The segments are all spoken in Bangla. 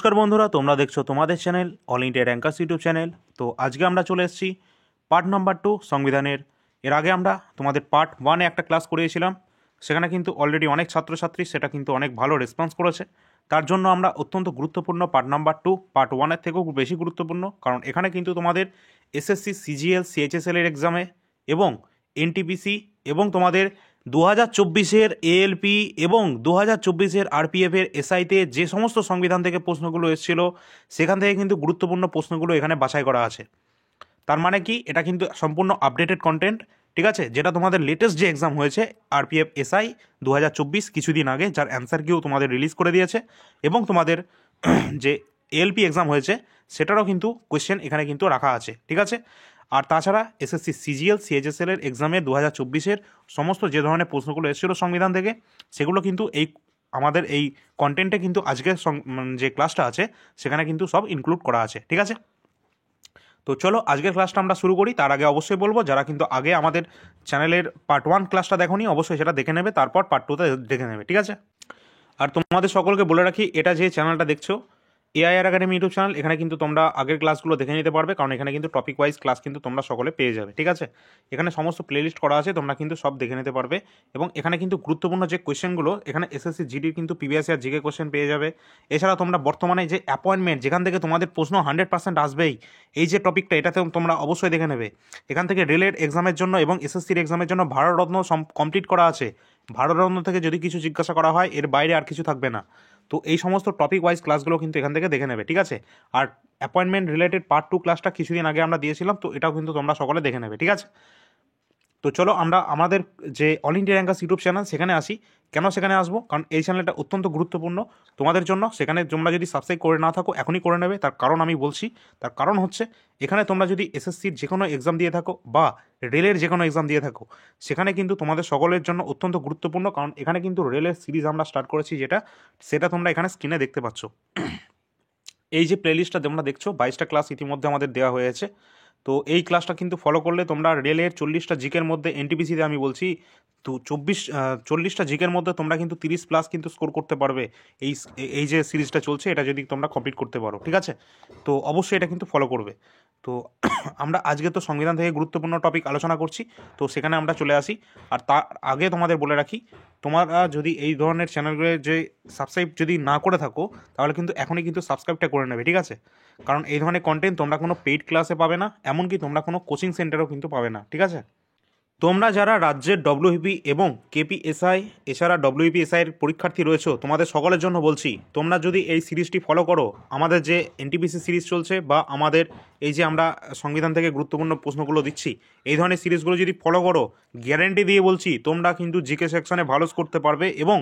নমস্কার বন্ধুরা, তোমরা দেখছো তোমাদের channel all India rankers YouTube channel. তো আজকে আমরা চলে এসেছি পার্ট নাম্বার 2 সংবিধানের। এর আগে আমরা তোমাদের পার্ট 1-এ একটা ক্লাস করিয়েছিলাম, সেখানে কিন্তু অলরেডি অনেক ছাত্রছাত্রী সেটা কিন্তু অনেক ভালো রেসপন্স করেছে। তার জন্য আমরা অত্যন্ত গুরুত্বপূর্ণ পার্ট নাম্বার 2 পার্ট 1-এর থেকেও খুব বেশি গুরুত্বপূর্ণ, কারণ এখানে কিন্তু তোমাদের এসএসসি সিজিএল সিএইচএসএল এর এক্সামে এবং এনটিপিসি এবং তোমাদের 2024-এর এএলপি এবং 2024-এর আরপিএফের এসআইতে যে সমস্ত সংবিধান থেকে প্রশ্নগুলো এসেছিল সেখান থেকে কিন্তু গুরুত্বপূর্ণ প্রশ্নগুলো এখানে বাছাই করা আছে। তার মানে কি, এটা কিন্তু সম্পূর্ণ আপডেটেড কন্টেন্ট, ঠিক আছে, যেটা তোমাদের লেটেস্ট যে এক্সাম হয়েছে আরপিএফ এসআই 2024 কিছুদিন আগে, যার অ্যান্সার কিও তোমাদের রিলিজ করে দিয়েছে, এবং তোমাদের যে এএলপি এক্সাম হয়েছে সেটারও কিন্তু কোয়েশ্চেন এখানে কিন্তু রাখা আছে, ঠিক আছে। আর তাছাড়া এসএসসি সিজিএল সিএইচএসএল এর এক্সামে 2024-এর সমস্ত যে ধরনের প্রশ্নগুলো এসেছিলো সংবিধান থেকে, সেগুলো কিন্তু এই আমাদের এই কন্টেন্টে কিন্তু আজকের যে ক্লাসটা আছে সেখানে কিন্তু সব ইনক্লুড করা আছে, ঠিক আছে। তো চলো আজকের ক্লাসটা আমরা শুরু করি। তার আগে অবশ্যই বলবো, যারা কিন্তু আগে আমাদের চ্যানেলের পার্ট 1 ক্লাসটা দেখোনি অবশ্যই সেটা দেখে নেবে, তারপর পার্ট 2তে দেখে নেবে, ঠিক আছে। আর তোমাদের সকলকে বলে রাখি, এটা যে চ্যানেলটা দেখছো এআইআর একাডেমি ইউটিউব চ্যানেল, এখানে কিন্তু তোমরা আগের ক্লাসগুলো দেখে নিতে পারবে, কারণ এখানে কিন্তু টপিক ওয়াইজ ক্লাস কিন্তু তোমরা সকলে পেয়ে যাবে, ঠিক আছে। এখানে সমস্ত প্লেলিস্ট করা আছে, তোমরা কিন্তু সব দেখে নিতে পারবে। এবং এখানে কিন্তু গুরুত্বপূর্ণ যে কোয়েশ্চেনগুলো, এখানে এসএসসি জিডির কিন্তু প্রিভিয়াস ইয়ার জিকে কোয়েশ্চেন পেয়ে যাবে। এছাড়া তোমরা বর্তমানে যে অ্যাপয়েন্টমেন্ট, যেখান থেকে তোমাদের প্রশ্ন 100% আসবেই, এই যে টপিকটা, এটাতে তোমরা অবশ্যই দেখে নেবে। এখান থেকে রেলের এক্সামের জন্য এবং এসএসসির এক্সামের জন্য ভারতরত্ন কমপ্লিট করা আছে। ভারতরত্ন থেকে যদি কিছু জিজ্ঞাসা করা হয়, এর বাইরে আর কিছু থাকবে না। তো এই সমস্ত টপিক ওয়াইজ ক্লাসগুলো কিন্তু এখান থেকে দেখে নেবে, ঠিক আছে। আর অ্যাপয়েন্টমেন্ট রিলেটেড পার্ট 2 ক্লাসটা কিছুদিন আগে আমরা দিয়েছিলাম, তো এটাও কিন্তু তোমরা সকলে দেখে নেবে, ঠিক আছে। তো চলো আমরা আমাদের যে all India rankers YouTube channel সেখানে আসি। কেন সেখানে আসবো? কারণ এই চ্যানেলটা অত্যন্ত গুরুত্বপূর্ণ তোমাদের জন্য। সেখানে তোমরা যদি সাবস্ক্রাইব করে না থাকো, এখনই করে নেবে। তার কারণ আমি বলছি, তার কারণ হচ্ছে এখানে তোমরা যদি এসএসসির যে কোনো এক্সাম দিয়ে থাকো বা রেলের যে কোনো এক্সাম দিয়ে থাকো, সেখানে কিন্তু তোমাদের সকলের জন্য অত্যন্ত গুরুত্বপূর্ণ, কারণ এখানে কিন্তু রেলের সিরিজ আমরা স্টার্ট করেছি, সেটা তোমরা এখানে স্ক্রিনে দেখতে পাচ্ছ। এই যে প্লেলিস্টটা তোমরা দেখছো, 22টা ক্লাস ইতিমধ্যে আমাদের দেওয়া হয়েছে। তো এই ক্লাসটা কিন্তু ফলো করলে তোমরা রেলের 40টা জিকের মধ্যে, এনটিপিসিতে আমি বলছি তো 40টা জিকের মধ্যে তোমরা কিন্তু 30+ কিন্তু স্কোর করতে পারবে। এই এই যে সিরিজটা চলছে, এটা যদি তোমরা কমপ্লিট করতে পারো, ঠিক আছে। তো অবশ্যই এটা কিন্তু ফলো করবে। তো আমরা আজকে তো সংবিধান থেকে গুরুত্বপূর্ণ টপিক আলোচনা করছি, তো সেখানে আমরা চলে আসি। আর তার আগে তোমাদের বলে রাখি, তোমরা যদি এই ধরনের চ্যানেলগুলো যে সাবস্ক্রাইব যদি না করে থাকো, তাহলে কিন্তু এখনই কিন্তু সাবস্ক্রাইবটা করে নেবে, ঠিক আছে। কারণ এই ধরনের কন্টেন্ট তোমরা কোনো পেইড ক্লাসে পাবে না, এমনকি তোমরা কোনো কোচিং সেন্টারেও কিন্তু পাবে না, ঠিক আছে। তোমরা যারা রাজ্যের ডব্লিউপি এবং কেপিএসআই এছাড়া ডব্লিউপিএসআই এর পরীক্ষার্থী রয়েছে, তোমাদের সকলের জন্য বলছি, তোমরা যদি এই সিরিজটি ফলো করো, আমাদের যে এনটিপিসি সিরিজ চলছে বা আমাদের এই যে আমরা সংবিধান থেকে গুরুত্বপূর্ণ প্রশ্নগুলো দিচ্ছি, এই ধরনের সিরিজগুলো যদি ফলো করো, গ্যারেন্টি দিয়ে বলছি তোমরা কিন্তু জিকে সেকশনে ভালো করতে পারবে এবং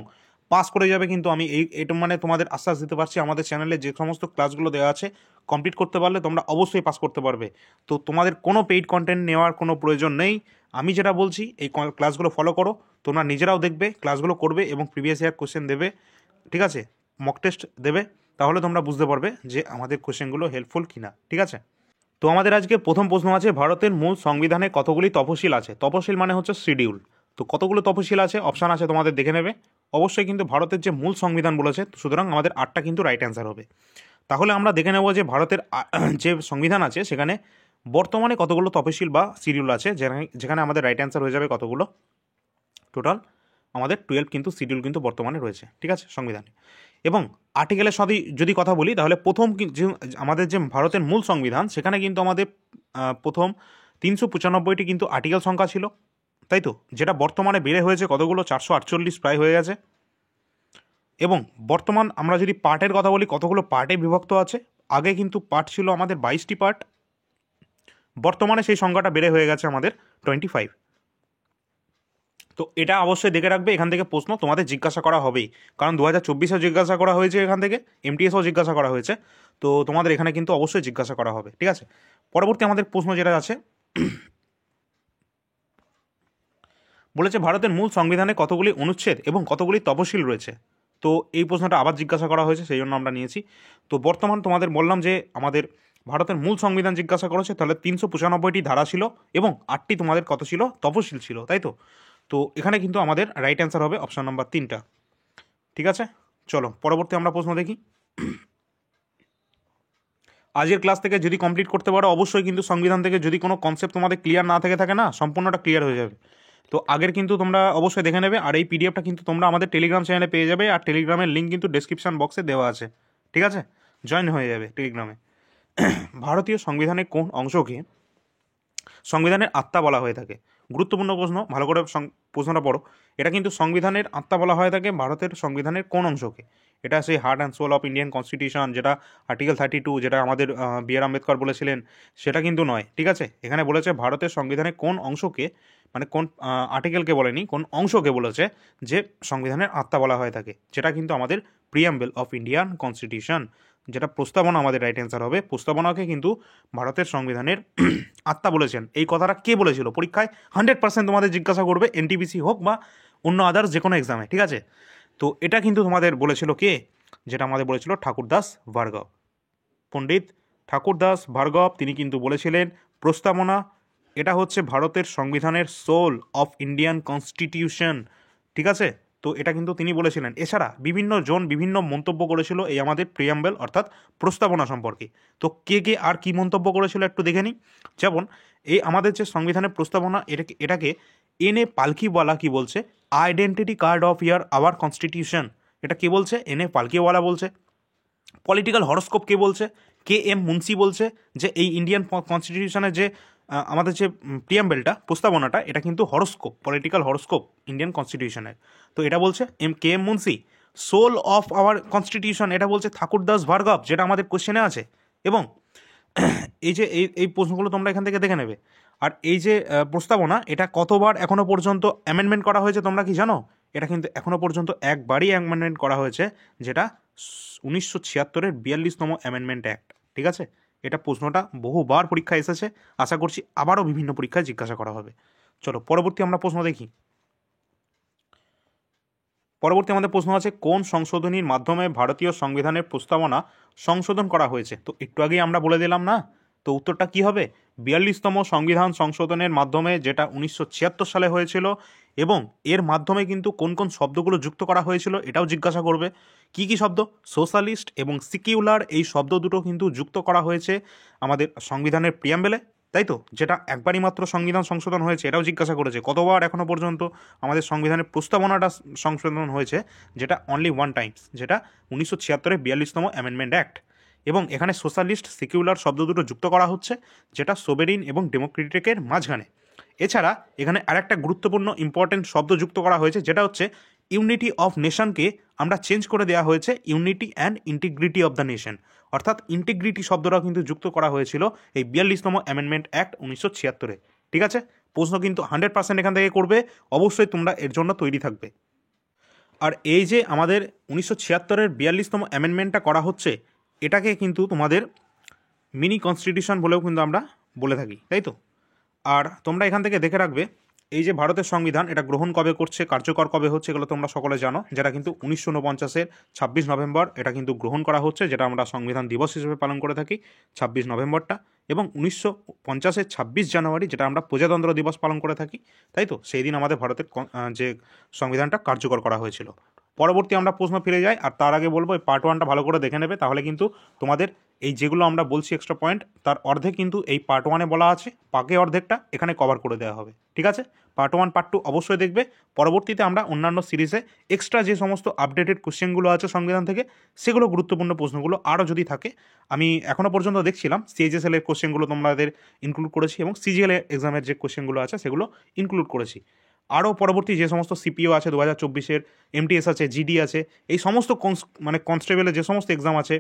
পাস করে যাবে। কিন্তু আমি এটা মানে তোমাদের আশ্বাস দিতে পারছি, আমাদের চ্যানেলে যে সমস্ত ক্লাসগুলো দেওয়া আছে কমপ্লিট করতে পারলে তোমরা অবশ্যই পাস করতে পারবে। তো তোমাদের কোনো পেইড কন্টেন্ট নেওয়ার কোনো প্রয়োজন নেই। আমি যেটা বলছি, এই ক্লাসগুলো ফলো করো, তোমরা নিজেরাও দেখবে, ক্লাসগুলো করবে এবং প্রিভিয়াস ইয়ার কোশ্চেন দেবে, ঠিক আছে, মক টেস্ট দেবে, তাহলে তোমরা বুঝতে পারবে যে আমাদের কোশ্চেনগুলো হেল্পফুল কিনা, ঠিক আছে। তো আমাদের আজকে প্রথম প্রশ্ন আছে, ভারতের মূল সংবিধানে কতগুলি তফসিল আছে? তফসিল মানে হচ্ছে শিডিউল। তো কতগুলো তফসিল আছে, অপশান আছে, তোমাদের দেখে নেবে। অবশ্যই কিন্তু ভারতের যে মূল সংবিধান বলেছে, সুতরাং আমাদের 8টা কিন্তু রাইট অ্যান্সার হবে। তাহলে আমরা দেখে নেব যে ভারতের যে সংবিধান আছে সেখানে বর্তমানে কতগুলো তফসিল বা শিডিউল আছে, যেখানে আমাদের রাইট অ্যান্সার হয়ে যাবে কতগুলো। টোটাল আমাদের 12 কিন্তু শিডিউল কিন্তু বর্তমানে রয়েছে, ঠিক আছে, সংবিধানে। এবং আর্টিকেলের সাথে যদি কথা বলি, তাহলে প্রথম যে আমাদের যে ভারতের মূল সংবিধান, সেখানে কিন্তু আমাদের প্রথম 395টি কিন্তু আর্টিকেল সংখ্যা ছিল, তাই তো, যেটা বর্তমানে বেড়ে হয়েছে কতগুলো, 448 প্রায় হয়ে গেছে। এবং বর্তমান আমরা যদি পার্টের কথা বলি, কতগুলো পার্টে বিভক্ত আছে। আগে কিন্তু পার্ট ছিল আমাদের 22টি পার্ট, বর্তমানে সেই সংখ্যাটা বেড়ে হয়ে গেছে আমাদের 25। তো এটা অবশ্যই দেখে রাখবে, এখান থেকে প্রশ্ন তোমাদের জিজ্ঞাসা করা হবেই, কারণ 2024-এও জিজ্ঞাসা করা হয়েছে, এখান থেকে এমটিএসও জিজ্ঞাসা করা হয়েছে। তো তোমাদের এখানে কিন্তু অবশ্যই জিজ্ঞাসা করা হবে, ঠিক আছে। পরবর্তী আমাদের প্রশ্ন যেটা আছে, বলেছে ভারতের মূল সংবিধানে কতগুলি অনুচ্ছেদ এবং কতগুলি তফসিল রয়েছে। তো এই প্রশ্নটা আবার জিজ্ঞাসা করা হয়েছে, সেই জন্য আমরা নিয়েছি। তো বর্তমান তোমাদের বললাম যে আমাদের ভারতের মূল সংবিধান জিজ্ঞাসা করেছে, তাহলে 395টি ধারা ছিল এবং 8টি তোমাদের কত ছিল, তফসিল ছিল, তাই তো। তো এখানে কিন্তু আমাদের রাইট অ্যান্সার হবে অপশন নাম্বার 3টা, ঠিক আছে। চলো পরবর্তী আমরা প্রশ্ন দেখি। আজকের ক্লাস থেকে যদি কমপ্লিট করতে পারো, অবশ্যই কিন্তু সংবিধান থেকে যদি কোনো কনসেপ্ট তোমাদের ক্লিয়ার না থেকে থাকে না, সম্পূর্ণটা ক্লিয়ার হয়ে যাবে। তো আগের কিন্তু তোমরা অবশ্যই দেখে নেবে, আর এই পিডিএফটা কিন্তু তোমরা আমাদের টেলিগ্রাম চ্যানেলে পেয়ে যাবে, আর টেলিগ্রামের লিঙ্ক কিন্তু ডেসক্রিপশন বক্সে দেওয়া আছে, ঠিক আছে? জয়েন হয়ে যাবে টেলিগ্রামে। ভারতীয় সংবিধানের কোন অংশকে সংবিধানের আত্মা বলা হয়ে থাকে? গুরুত্বপূর্ণ প্রশ্ন, ভালো করে প্রশ্নটা পড়ো। এটা কিন্তু সংবিধানের আত্মা বলা হয়ে থাকে ভারতের সংবিধানের কোন অংশকে? এটা সেই heart and soul of Indian constitution, যেটা আর্টিকেল 32, যেটা আমাদের বি.আর. আম্বেদকর বলেছিলেন, সেটা কিন্তু নয়, ঠিক আছে? এখানে বলেছে ভারতের সংবিধানের কোন অংশকে, মানে কোন আর্টিকেলকে বলেনি, কোন অংশকে বলেছে যে সংবিধানের আত্মা বলা হয়ে থাকে, যেটা কিন্তু আমাদের প্রিয়াম্বল অফ ইন্ডিয়ান কনস্টিটিউশন, যেটা প্রস্তাবনা আমাদের রাইট অ্যান্সার হবে। প্রস্তাবনাকে কিন্তু ভারতের সংবিধানের আত্মা বলেছেন। এই কথাটা কে বলেছিল? পরীক্ষায় 100% তোমাদের জিজ্ঞাসা করবে, এনটিপিসি হোক বা অন্য আদার্স যে কোনো এক্সামে, ঠিক আছে? তো এটা কিন্তু তোমাদের বলেছিল কে? যেটা আমাদের বলেছিল ঠাকুরদাস ভার্গব, পণ্ডিত ঠাকুরদাস ভার্গব। তিনি কিন্তু বলেছিলেন প্রস্তাবনা এটা হচ্ছে ভারতের সংবিধানের সোল অফ ইন্ডিয়ান কনস্টিটিউশন, ঠিক আছে? তো এটা কিন্তু তিনি বলেছিলেন। এছাড়া বিভিন্ন জন বিভিন্ন মন্তব্য করেছিল এই আমাদের প্রিয়াম্বল অর্থাৎ প্রস্তাবনা সম্পর্কে। তো কে কে আর কি মন্তব্য করেছিল একটু দেখে নিই। যেমন এই আমাদের যে সংবিধানের প্রস্তাবনা, এটাকে এনে পালকিওয়ালা কি বলছে? Identity card of year hour constitution. এটা কে বলছে? এনে পালকিওয়ালা বলছে। পলিটিক্যাল হরস্কোপ কে বলছে? K.M. মুন্সি বলছে যে এই ইন্ডিয়ান কনস্টিটিউশনের যে আমাদের যে প্রিয়াম্বেলটা, প্রস্তাবনাটা, এটা কিন্তু হরস্কোপ, পলিটিক্যাল হরস্কোপ ইন্ডিয়ান কনস্টিটিউশনের। তো এটা বলছে K.M. Munshi. Soul of our constitution এটা বলছে ঠাকুরদাস ভার্গব, যেটা আমাদের কোশ্চেনে আছে। এবং এই যে এই প্রশ্নগুলো তোমরা এখান থেকে দেখে নেবে। আর এই যে প্রস্তাবনা, এটা কতবার এখনো পর্যন্ত অ্যামেন্ডমেন্ট করা হয়েছে তোমরা কি জানো? এটা কিন্তু এখনো পর্যন্ত একবারই অ্যামেন্ডমেন্ট করা হয়েছে, যেটা 1976-এর 42তম অ্যামেন্ডমেন্ট অ্যাক্ট, ঠিক আছে? এটা প্রশ্নটা বহুবার পরীক্ষায় এসেছে, আশা করছি আবারও বিভিন্ন পরীক্ষায় জিজ্ঞাসা করা হবে। চলো পরবর্তী আমরা প্রশ্ন দেখি। পরবর্তী আমাদের প্রশ্ন আছে, কোন সংশোধনীর মাধ্যমে ভারতীয় সংবিধানের প্রস্তাবনা সংশোধন করা হয়েছে? তো একটু আগেই আমরা বলে দিলাম না, তো উত্তরটা কি হবে? 42তম সংবিধান সংশোধনের মাধ্যমে, যেটা 1976 সালে হয়েছিল। এবং এর মাধ্যমে কিন্তু কোন কোন শব্দগুলো যুক্ত করা হয়েছিল এটাও জিজ্ঞাসা করবে। কি কি শব্দ? সোশ্যালিস্ট এবং সিকিউলার, এই শব্দ দুটো কিন্তু যুক্ত করা হয়েছে আমাদের সংবিধানের প্রিয়াম্বেলে, তাই তো? যেটা একবারই মাত্র সংবিধান সংশোধন হয়েছে, এটাও জিজ্ঞাসা করেছে কতবার এখনো পর্যন্ত আমাদের সংবিধানের প্রস্তাবনাটা সংশোধন হয়েছে, যেটা অনলি ওয়ান টাইমস, যেটা 1976-এর 42তম অ্যামেন্ডমেন্ট অ্যাক্ট। এবং এখানে সোশ্যালিস্ট সিকিউলার শব্দ দুটো যুক্ত করা হচ্ছে, যেটা সোবেরিন এবং ডেমোক্রেটিকের মাঝখানে। এছাড়া এখানে আরেকটা গুরুত্বপূর্ণ ইম্পর্টেন্ট শব্দ যুক্ত করা হয়েছে, যেটা হচ্ছে ইউনিটি অফ নেশনকে আমরা চেঞ্জ করে দেওয়া হয়েছে unity and integrity of the nation, অর্থাৎ ইন্টিগ্রিটি শব্দটাও কিন্তু যুক্ত করা হয়েছিল এই 42তম অ্যামেন্ডমেন্ট অ্যাক্ট 1976-এ, ঠিক আছে? প্রশ্ন কিন্তু 100% এখান থেকে করবে, অবশ্যই তোমরা এর জন্য তৈরি থাকবে। আর এই যে আমাদের 1976-এর 42তম অ্যামেন্ডমেন্টটা করা হচ্ছে, এটাকে কিন্তু তোমাদের মিনি কনস্টিটিউশন বলেও কিন্তু আমরা বলে থাকি, তাই তো? আর তোমরা এখান থেকে দেখে রাখবে, এই যে ভারতের সংবিধান, এটা গ্রহণ কবে করছে, কার্যকর কবে হচ্ছে, এগুলো তোমরা সকলে জানো। যেটা কিন্তু 1949-এর 26 নভেম্বর এটা কিন্তু গ্রহণ করা হচ্ছে, যেটা আমরা সংবিধান দিবস হিসেবে পালন করে থাকি 26 নভেম্বরটা। এবং 1950-এর 26 জানুয়ারি যেটা আমরা প্রজাতন্ত্র দিবস পালন করে থাকি, তাই তো? সেই দিন আমাদের ভারতের যে সংবিধানটা কার্যকর করা হয়েছিল। পরবর্তী আমরা প্রশ্ন ফিরে যাই, আর তার আগে বলবো এই পার্ট 1টা ভালো করে দেখে নেবে, তাহলে কিন্তু তোমাদের এই যেগুলো আমরা বলছি এক্সট্রা পয়েন্ট, তার অর্ধেক কিন্তু এই পার্ট 1-এ বলা আছে, বাকি অর্ধেকটা এখানে কভার করে দেওয়া হবে, ঠিক আছে? পার্ট 1 পার্ট 2 অবশ্যই দেখবে। পরবর্তীতে আমরা অন্যান্য সিরিজে এক্সট্রা যে সমস্ত আপডেটেড কোশ্চেনগুলো আছে সংবিধান থেকে, সেগুলো গুরুত্বপূর্ণ প্রশ্নগুলো আরও যদি থাকে, আমি এখনও পর্যন্ত দেখছিলাম সিএইচএসএল এর কোশ্চেনগুলো তোমাদের ইনক্লুড করেছি, এবং সিজিএল এক্সামের যে কোশ্চেনগুলো আছে সেগুলো ইনক্লুড করেছি। আরও পরবর্তী যে সমস্ত সিপিও আছে 2024-এর, এমটিএস আছে, জিডি আছে, এই সমস্ত মানে কনস্টেবলের যে সমস্ত এক্সাম আছে,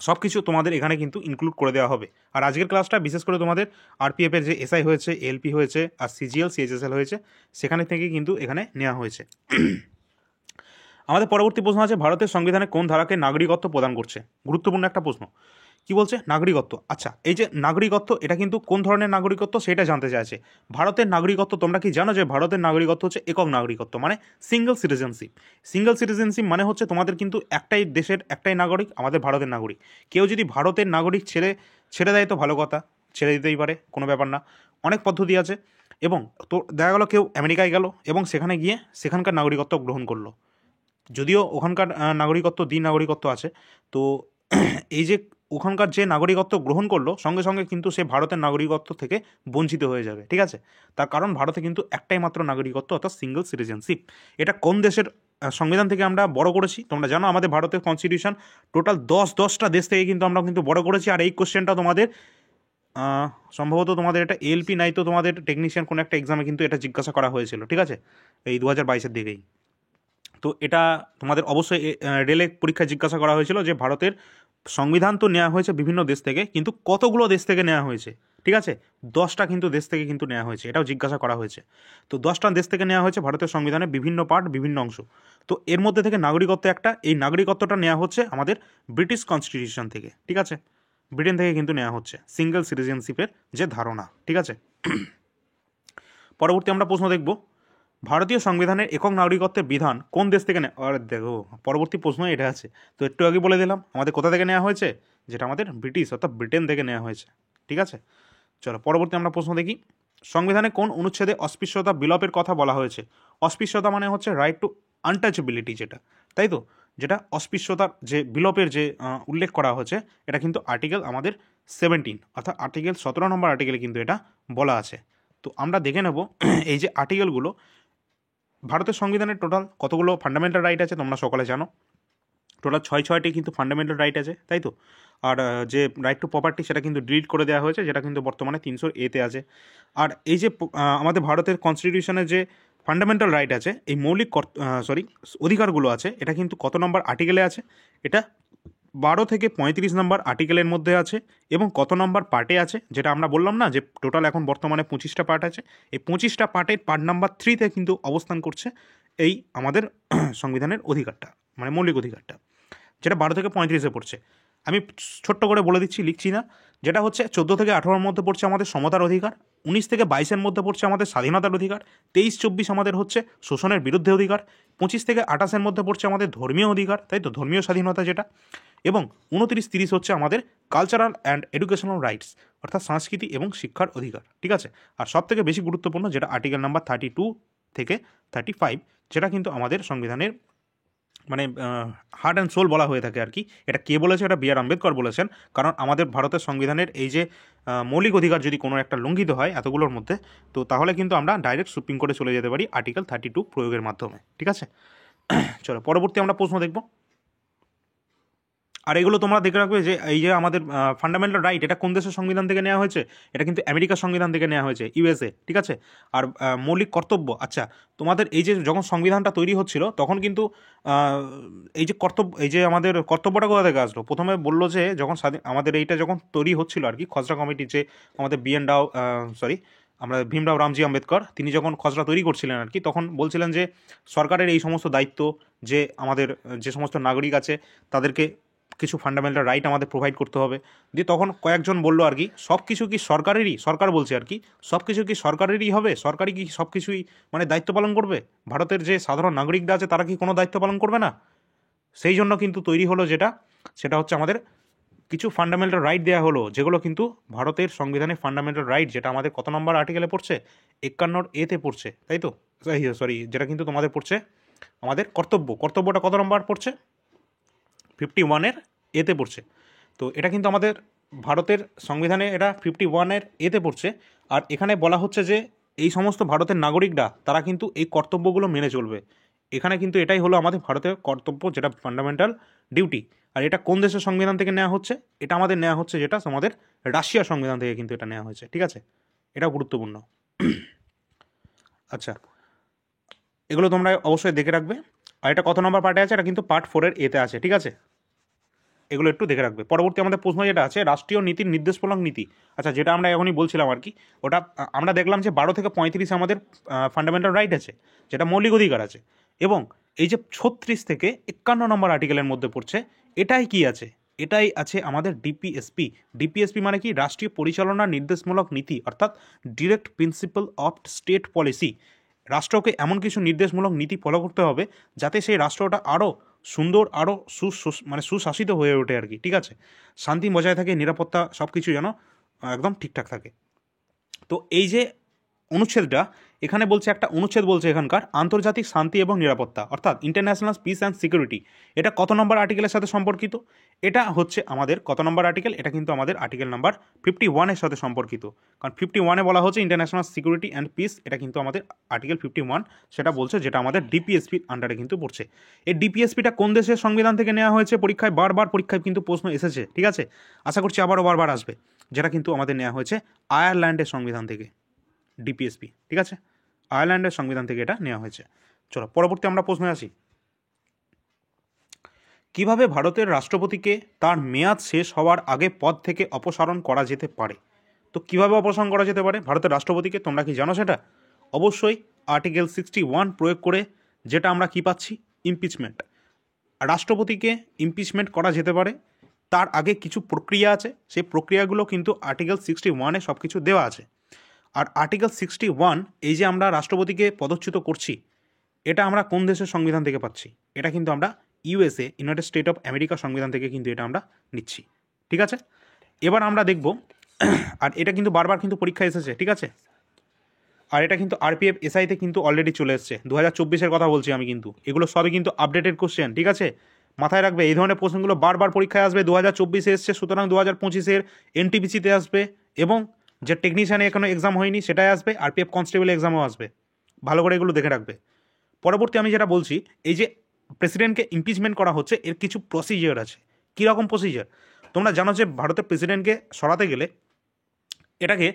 সব কিছু তোমাদের এখানে কিন্তু ইনক্লুড করে দেওয়া হবে। আর আজকের ক্লাসটা বিশেষ করে তোমাদের আরপিএফের যে এসআই হয়েছে, এলপি হয়েছে, আর সিজিএল সিএইচএসএল হয়েছে, সেখানে থেকে কিন্তু এখানে নেওয়া হয়েছে। আমাদের পরবর্তী প্রশ্ন আছে, ভারতের সংবিধানে কোন ধারাকে নাগরিকত্ব প্রদান করছে? গুরুত্বপূর্ণ একটা প্রশ্ন। কি বলছে? নাগরিকত্ব। আচ্ছা, এই যে নাগরিকত্ব, এটা কিন্তু কোন ধরনের নাগরিকত্ব সেটা জানতে চাইছে। ভারতের নাগরিকত্ব, তোমরা কি জানো যে ভারতের নাগরিকত্ব হচ্ছে একক নাগরিকত্ব, মানে সিঙ্গেল সিটিজেনশিপ। সিঙ্গেল সিটিজেনশিপ মানে হচ্ছে তোমাদের কিন্তু একটাই দেশের একটাই নাগরিক, আমাদের ভারতের নাগরিক। কেউ যদি ভারতের নাগরিক ছেড়ে দেয় তো ভালো কথা, ছেড়ে দিতেই পারে, কোনো ব্যাপার না, অনেক পদ্ধতি আছে। এবং তো দেখা গেল কেউ আমেরিকায় গেল এবং সেখানে গিয়ে সেখানকার নাগরিকত্ব গ্রহণ করলো, যদিও ওখানকার নাগরিকত্ব নাগরিকত্ব আছে। তো এই যে ওখানকার যে নাগরিকত্ব গ্রহণ করলো সঙ্গে সঙ্গে কিন্তু সে ভারতের নাগরিকত্ব থেকে বঞ্চিত হয়ে যাবে, ঠিক আছে। তার কারণ ভারতে কিন্তু একটাই মাত্র নাগরিকত্ব, অর্থাৎ সিঙ্গেল সিটিজেনশিপ। এটা কোন দেশের সংবিধান থেকে আমরা বড় করেছি তোমরা জানো, আমাদের ভারতের কনস্টিটিউশন টোটাল 10টা দেশ থেকে কিন্তু আমরা কিন্তু বড় করেছি। আর এই কোশ্চেনটা তোমাদের সম্ভবত তোমাদের এটা এলপি নাই তো তোমাদের টেকনিশিয়ান কোনো একটা এক্সামে কিন্তু এটা জিজ্ঞাসা করা হয়েছিল, ঠিক আছে, এই 2022-এর দিকেই। তো এটা তোমাদের অবশ্যই রেলে পরীক্ষায় জিজ্ঞাসা করা হয়েছিল যে ভারতের সংবিধান তো নেওয়া হয়েছে বিভিন্ন দেশ থেকে, কিন্তু কতগুলো দেশ থেকে নেওয়া হয়েছে, ঠিক আছে। 10টা কিন্তু দেশ থেকে কিন্তু নেওয়া হয়েছে, এটাও জিজ্ঞাসা করা হয়েছে। তো 10টা দেশ থেকে নেওয়া হয়েছে ভারতের সংবিধানের বিভিন্ন পার্ট, বিভিন্ন অংশ। তো এর মধ্যে থেকে নাগরিকত্ব একটা, এই নাগরিকত্বটা নেওয়া হচ্ছে আমাদের ব্রিটিশ কনস্টিটিউশন থেকে, ঠিক আছে। ব্রিটেন থেকে কিন্তু নেওয়া হচ্ছে সিঙ্গেল সিটিজেনশিপের যে ধারণা, ঠিক আছে। পরবর্তী আমরা প্রশ্ন দেখব, ভারতীয় সংবিধানের একক নাগরিকত্বের বিধান কোন দেশ থেকে আর দেখো পরবর্তী প্রশ্ন এটা আছে। তো একটু আগে বলে দিলাম আমাদের কোথা থেকে নেওয়া হয়েছে, যেটা আমাদের ব্রিটিশ অর্থাৎ ব্রিটেন থেকে নেওয়া হয়েছে, ঠিক আছে। চলো পরবর্তী আমরা প্রশ্ন দেখি, সংবিধানে কোন অনুচ্ছেদে অস্পৃশ্যতা বিলোপের কথা বলা হয়েছে। অস্পৃশ্যতা মানে হচ্ছে রাইট টু আনটাচেবিলিটি, যেটা, তাই তো, যেটা অস্পৃশ্যতার যে বিলোপের যে উল্লেখ করা হয়েছে, এটা কিন্তু আর্টিকেল আমাদের 17 অর্থাৎ আর্টিকেল 17 নম্বর আর্টিকেলে কিন্তু এটা বলা আছে। তো আমরা দেখে নেব এই যে আর্টিকেলগুলো, ভারতের সংবিধানের টোটাল কতগুলো ফান্ডামেন্টাল রাইট আছে তোমরা সকলে জানো, টোটাল 6টি কিন্তু ফান্ডামেন্টাল রাইট আছে, তাই তো। আর যে রাইট টু প্রপার্টি সেটা কিন্তু ডিলিট করে দেওয়া হয়েছে, যেটা কিন্তু বর্তমানে 300A-তে আছে। আর এই যে আমাদের ভারতের কনস্টিটিউশনের যে ফান্ডামেন্টাল রাইট আছে, এই মৌলিক অধিকারগুলো আছে, এটা কিন্তু কত নম্বর আর্টিকেলে আছে, এটা 12 থেকে 35 নম্বর আর্টিকেলের মধ্যে আছে। এবং কত নম্বর পার্টে আছে, যেটা আমরা বললাম না যে টোটাল এখন বর্তমানে 25টা পার্ট আছে, এই 25টা পার্টের পার্ট নাম্বার 3-তে কিন্তু অবস্থান করছে এই আমাদের সংবিধানের অধিকারটা, মানে মৌলিক অধিকারটা, যেটা 12 থেকে 35-এ পড়ছে। আমি ছোট্ট করে বলে দিচ্ছি, লিখছি না, যেটা হচ্ছে 14 থেকে 18-এর মধ্যে পড়ছে আমাদের সমতার অধিকার, 19 থেকে 22-এর মধ্যে পড়ছে আমাদের স্বাধীনতার অধিকার, 23-24 আমাদের হচ্ছে শোষণের বিরুদ্ধে অধিকার, 25 থেকে 28-এর মধ্যে পড়ছে আমাদের ধর্মীয় অধিকার, তাই তো, ধর্মীয় স্বাধীনতা যেটা, এবং 29-30 হচ্ছে আমাদের কালচারাল অ্যান্ড এডুকেশনাল রাইটস অর্থাৎ সংস্কৃতি এবং শিক্ষার অধিকার, ঠিক আছে। আর সব থেকে বেশি গুরুত্বপূর্ণ যেটা আর্টিকেল নাম্বার 32 থেকে 35, যেটা কিন্তু আমাদের সংবিধানের মানে হার্ট অ্যান্ড সোল বলা হয়ে থাকে আর কি। এটা কে বলেছে, এটা বি আর আম্বেদকর বলেছেন। কারণ আমাদের ভারতের সংবিধানের এই যে মৌলিক অধিকার যদি কোনো একটা লঙ্ঘিত হয় এতগুলোর মধ্যে, তো তাহলে কিন্তু আমরা ডাইরেক্ট সুপ্রিম কোর্টে চলে যেতে পারি আর্টিকেল 32 প্রয়োগের মাধ্যমে, ঠিক আছে। চলো পরবর্তী আমরা প্রশ্ন দেখব। আর এগুলো তোমরা দেখে রাখবে যে এই যে আমাদের ফান্ডামেন্টাল রাইট, এটা কোন দেশের সংবিধান থেকে নেওয়া হয়েছে, এটা কিন্তু আমেরিকার সংবিধান থেকে নেওয়া হয়েছে, ইউএসএ, ঠিক আছে। আর মৌলিক কর্তব্য, আচ্ছা তোমাদের এই যে যখন সংবিধানটা তৈরি হচ্ছিল তখন কিন্তু এই যে কর্তব্য, এই যে আমাদের কর্তব্যটা কোথা থেকে আসলো, প্রথমে বললো যে যখন আমাদের এইটা যখন তৈরি হচ্ছিল আর কি, খসড়া কমিটি যে আমাদের আমরা ভীমরাও রামজি আম্বেদকর, তিনি যখন খসড়া তৈরি করছিলেন আর কি, তখন বলছিলেন যে সরকারের এই সমস্ত দায়িত্ব, যে আমাদের যে সমস্ত নাগরিক আছে তাদেরকে কিছু ফান্ডামেন্টাল রাইট আমাদের প্রোভাইড করতে হবে। দিয়ে তখন কয়েকজন বললো আর কি, সব কিছু কি সরকারেরই, সরকার বলছে আর কি, সব কিছু কি সরকারেরই হবে, সরকারই কি সব কিছুই মানে দায়িত্ব পালন করবে, ভারতের যে সাধারণ নাগরিকরা আছে তারা কি কোনো দায়িত্ব পালন করবে না। সেই জন্য কিন্তু তৈরি হলো যেটা, সেটা হচ্ছে আমাদের কিছু ফান্ডামেন্টাল রাইট দেওয়া হলো, যেগুলো কিন্তু ভারতের সংবিধানের ফান্ডামেন্টাল রাইট, যেটা আমাদের কত নম্বর আর্টিকেলে পড়ছে, 51A-তে পড়ছে, তাই তো, যেটা কিন্তু তোমাদের পড়ছে আমাদের কর্তব্যটা কত নম্বর পড়ছে, 51-এর A-তে পড়ছে। তো এটা কিন্তু আমাদের ভারতের সংবিধানে এটা 51-এর A-তে পড়ছে। আর এখানে বলা হচ্ছে যে এই সমস্ত ভারতের নাগরিকরা তারা কিন্তু এই কর্তব্যগুলো মেনে চলবে। এখানে কিন্তু এটাই হলো আমাদের ভারতের কর্তব্য, যেটা ফান্ডামেন্টাল ডিউটি। আর এটা কোন দেশের সংবিধান থেকে নেওয়া হচ্ছে, এটা আমাদের নেওয়া হচ্ছে যেটা আমাদের রাশিয়ার সংবিধান থেকে কিন্তু এটা নেওয়া হয়েছে, ঠিক আছে। এটা গুরুত্বপূর্ণ। আচ্ছা, এগুলো তোমরা অবশ্যই দেখে রাখবে। আর এটা কত নম্বর পার্টে আছে, এটা কিন্তু পার্ট 4-এর A-তে আছে, ঠিক আছে। এগুলো একটু দেখে রাখবে। পরবর্তী আমাদের প্রশ্ন যেটা আছে, রাষ্ট্রীয় নীতির নির্দেশমূলক নীতি, আচ্ছা যেটা আমরা এখনই বলছিলাম আর কি, ওটা আমরা দেখলাম যে 12 থেকে 35 আমাদের ফান্ডামেন্টাল রাইট আছে, যেটা মৌলিক অধিকার আছে। এবং এই যে 36 থেকে 51 নম্বর আর্টিকেলের মধ্যে পড়ছে, এটাই কি আছে, এটাই আছে আমাদের ডিপিএসপি। ডিপিএসপি মানে কি, রাষ্ট্রীয় পরিচালনা নির্দেশমূলক নীতি, অর্থাৎ direct principal of state policy. রাষ্ট্রকে এমন কিছু নির্দেশমূলক নীতি ফলো করতে হবে যাতে সেই রাষ্ট্রটা আরও সুন্দর, আরও সুশাসিত হয়ে ওঠে আর কি, ঠিক আছে। শান্তি বজায় থাকে, নিরাপত্তা সব কিছু যেন একদম ঠিকঠাক থাকে। তো এই যে অনুচ্ছেদটা এখানে বলছে, একটা অনুচ্ছেদ বলছে এখানকার আন্তর্জাতিক শান্তি এবং নিরাপত্তা, অর্থাৎ ইন্টারন্যাশনাল পিস অ্যান্ড সিকিউরিটি। এটা কত নম্বর আর্টিকেলের সাথে সম্পর্কিত? এটা হচ্ছে আমাদের কত নম্বর আর্টিকেল? এটা কিন্তু আমাদের আর্টিকেল নাম্বার 51-এর সাথে সম্পর্কিত। কারণ 51-এ বলা হচ্ছে ইন্টারন্যাশনাল সিকিউরিটি অ্যান্ড পিস, এটা কিন্তু আমাদের আর্টিকেল 51 সেটা বলছে, যেটা আমাদের ডিপিএসপির আন্ডারে কিন্তু পড়ছে। এই ডিপিএসপিটা কোন দেশের সংবিধান থেকে নেওয়া হয়েছে? পরীক্ষায় পরীক্ষায় কিন্তু প্রশ্ন এসেছে, ঠিক আছে? আশা করছি আবারও বারবার আসবে। যেটা কিন্তু আমাদের নেওয়া হয়েছে আয়ারল্যান্ডের সংবিধান থেকে, ডিপিএসপি, ঠিক আছে? আয়ারল্যান্ডের সংবিধান থেকে এটা নেওয়া হয়েছে। চলো পরবর্তী আমরা প্রশ্নে আসি। কিভাবে ভারতের রাষ্ট্রপতিকে তার মেয়াদ শেষ হওয়ার আগে পদ থেকে অপসারণ করা যেতে পারে? তো কিভাবে অপসারণ করা যেতে পারে ভারতের রাষ্ট্রপতিকে? তোমরা কি জানো সেটা? অবশ্যই আর্টিকেল 61 প্রয়োগ করে, যেটা আমরা কি পাচ্ছি? ইমপিচমেন্ট। রাষ্ট্রপতিকে ইমপিচমেন্ট করা যেতে পারে, তার আগে কিছু প্রক্রিয়া আছে, সেই প্রক্রিয়াগুলো কিন্তু আর্টিকেল 61-এ সব কিছু দেওয়া আছে। আর আর্টিকেল 61, এই যে আমরা রাষ্ট্রপতিকে পদচ্যুত করছি, এটা আমরা কোন দেশের সংবিধান থেকে পাচ্ছি? এটা কিন্তু আমরা USA, United state of America সংবিধান থেকে কিন্তু এটা আমরা নিচ্ছি, ঠিক আছে? এবার আমরা দেখব, আর এটা কিন্তু বারবার কিন্তু পরীক্ষা এসেছে, ঠিক আছে? আর এটা কিন্তু আরপিএফ এসআইতে কিন্তু অলরেডি চলে এসছে, 2024-এর কথা বলছি আমি, কিন্তু এগুলো সবই কিন্তু আপডেটেড কোশ্চেন, ঠিক আছে? মাথায় রাখবে এই ধরনের প্রশ্নগুলো বারবার পরীক্ষায় আসবে। 2024-এ এসছে, সুতরাং 2025-এর এনটিপিসিতে আসবে, এবং যে টেকনিশিয়ানে এখনো এক্সাম হয়নি সেটাই আসবে, আরপিএফ কনস্টেবল এক্সামও আসবে। ভালো করে এগুলো দেখে রাখবে। পরবর্তী আমি যেটা বলছি, এই যে প্রেসিডেন্টকে ইমপিচমেন্ট করা হচ্ছে, এর কিছু প্রসিজিওর আছে। কীরকম প্রসিজিওর? তোমরা জানো যে ভারতের প্রেসিডেন্টকে সরাতে গেলে এটাকে,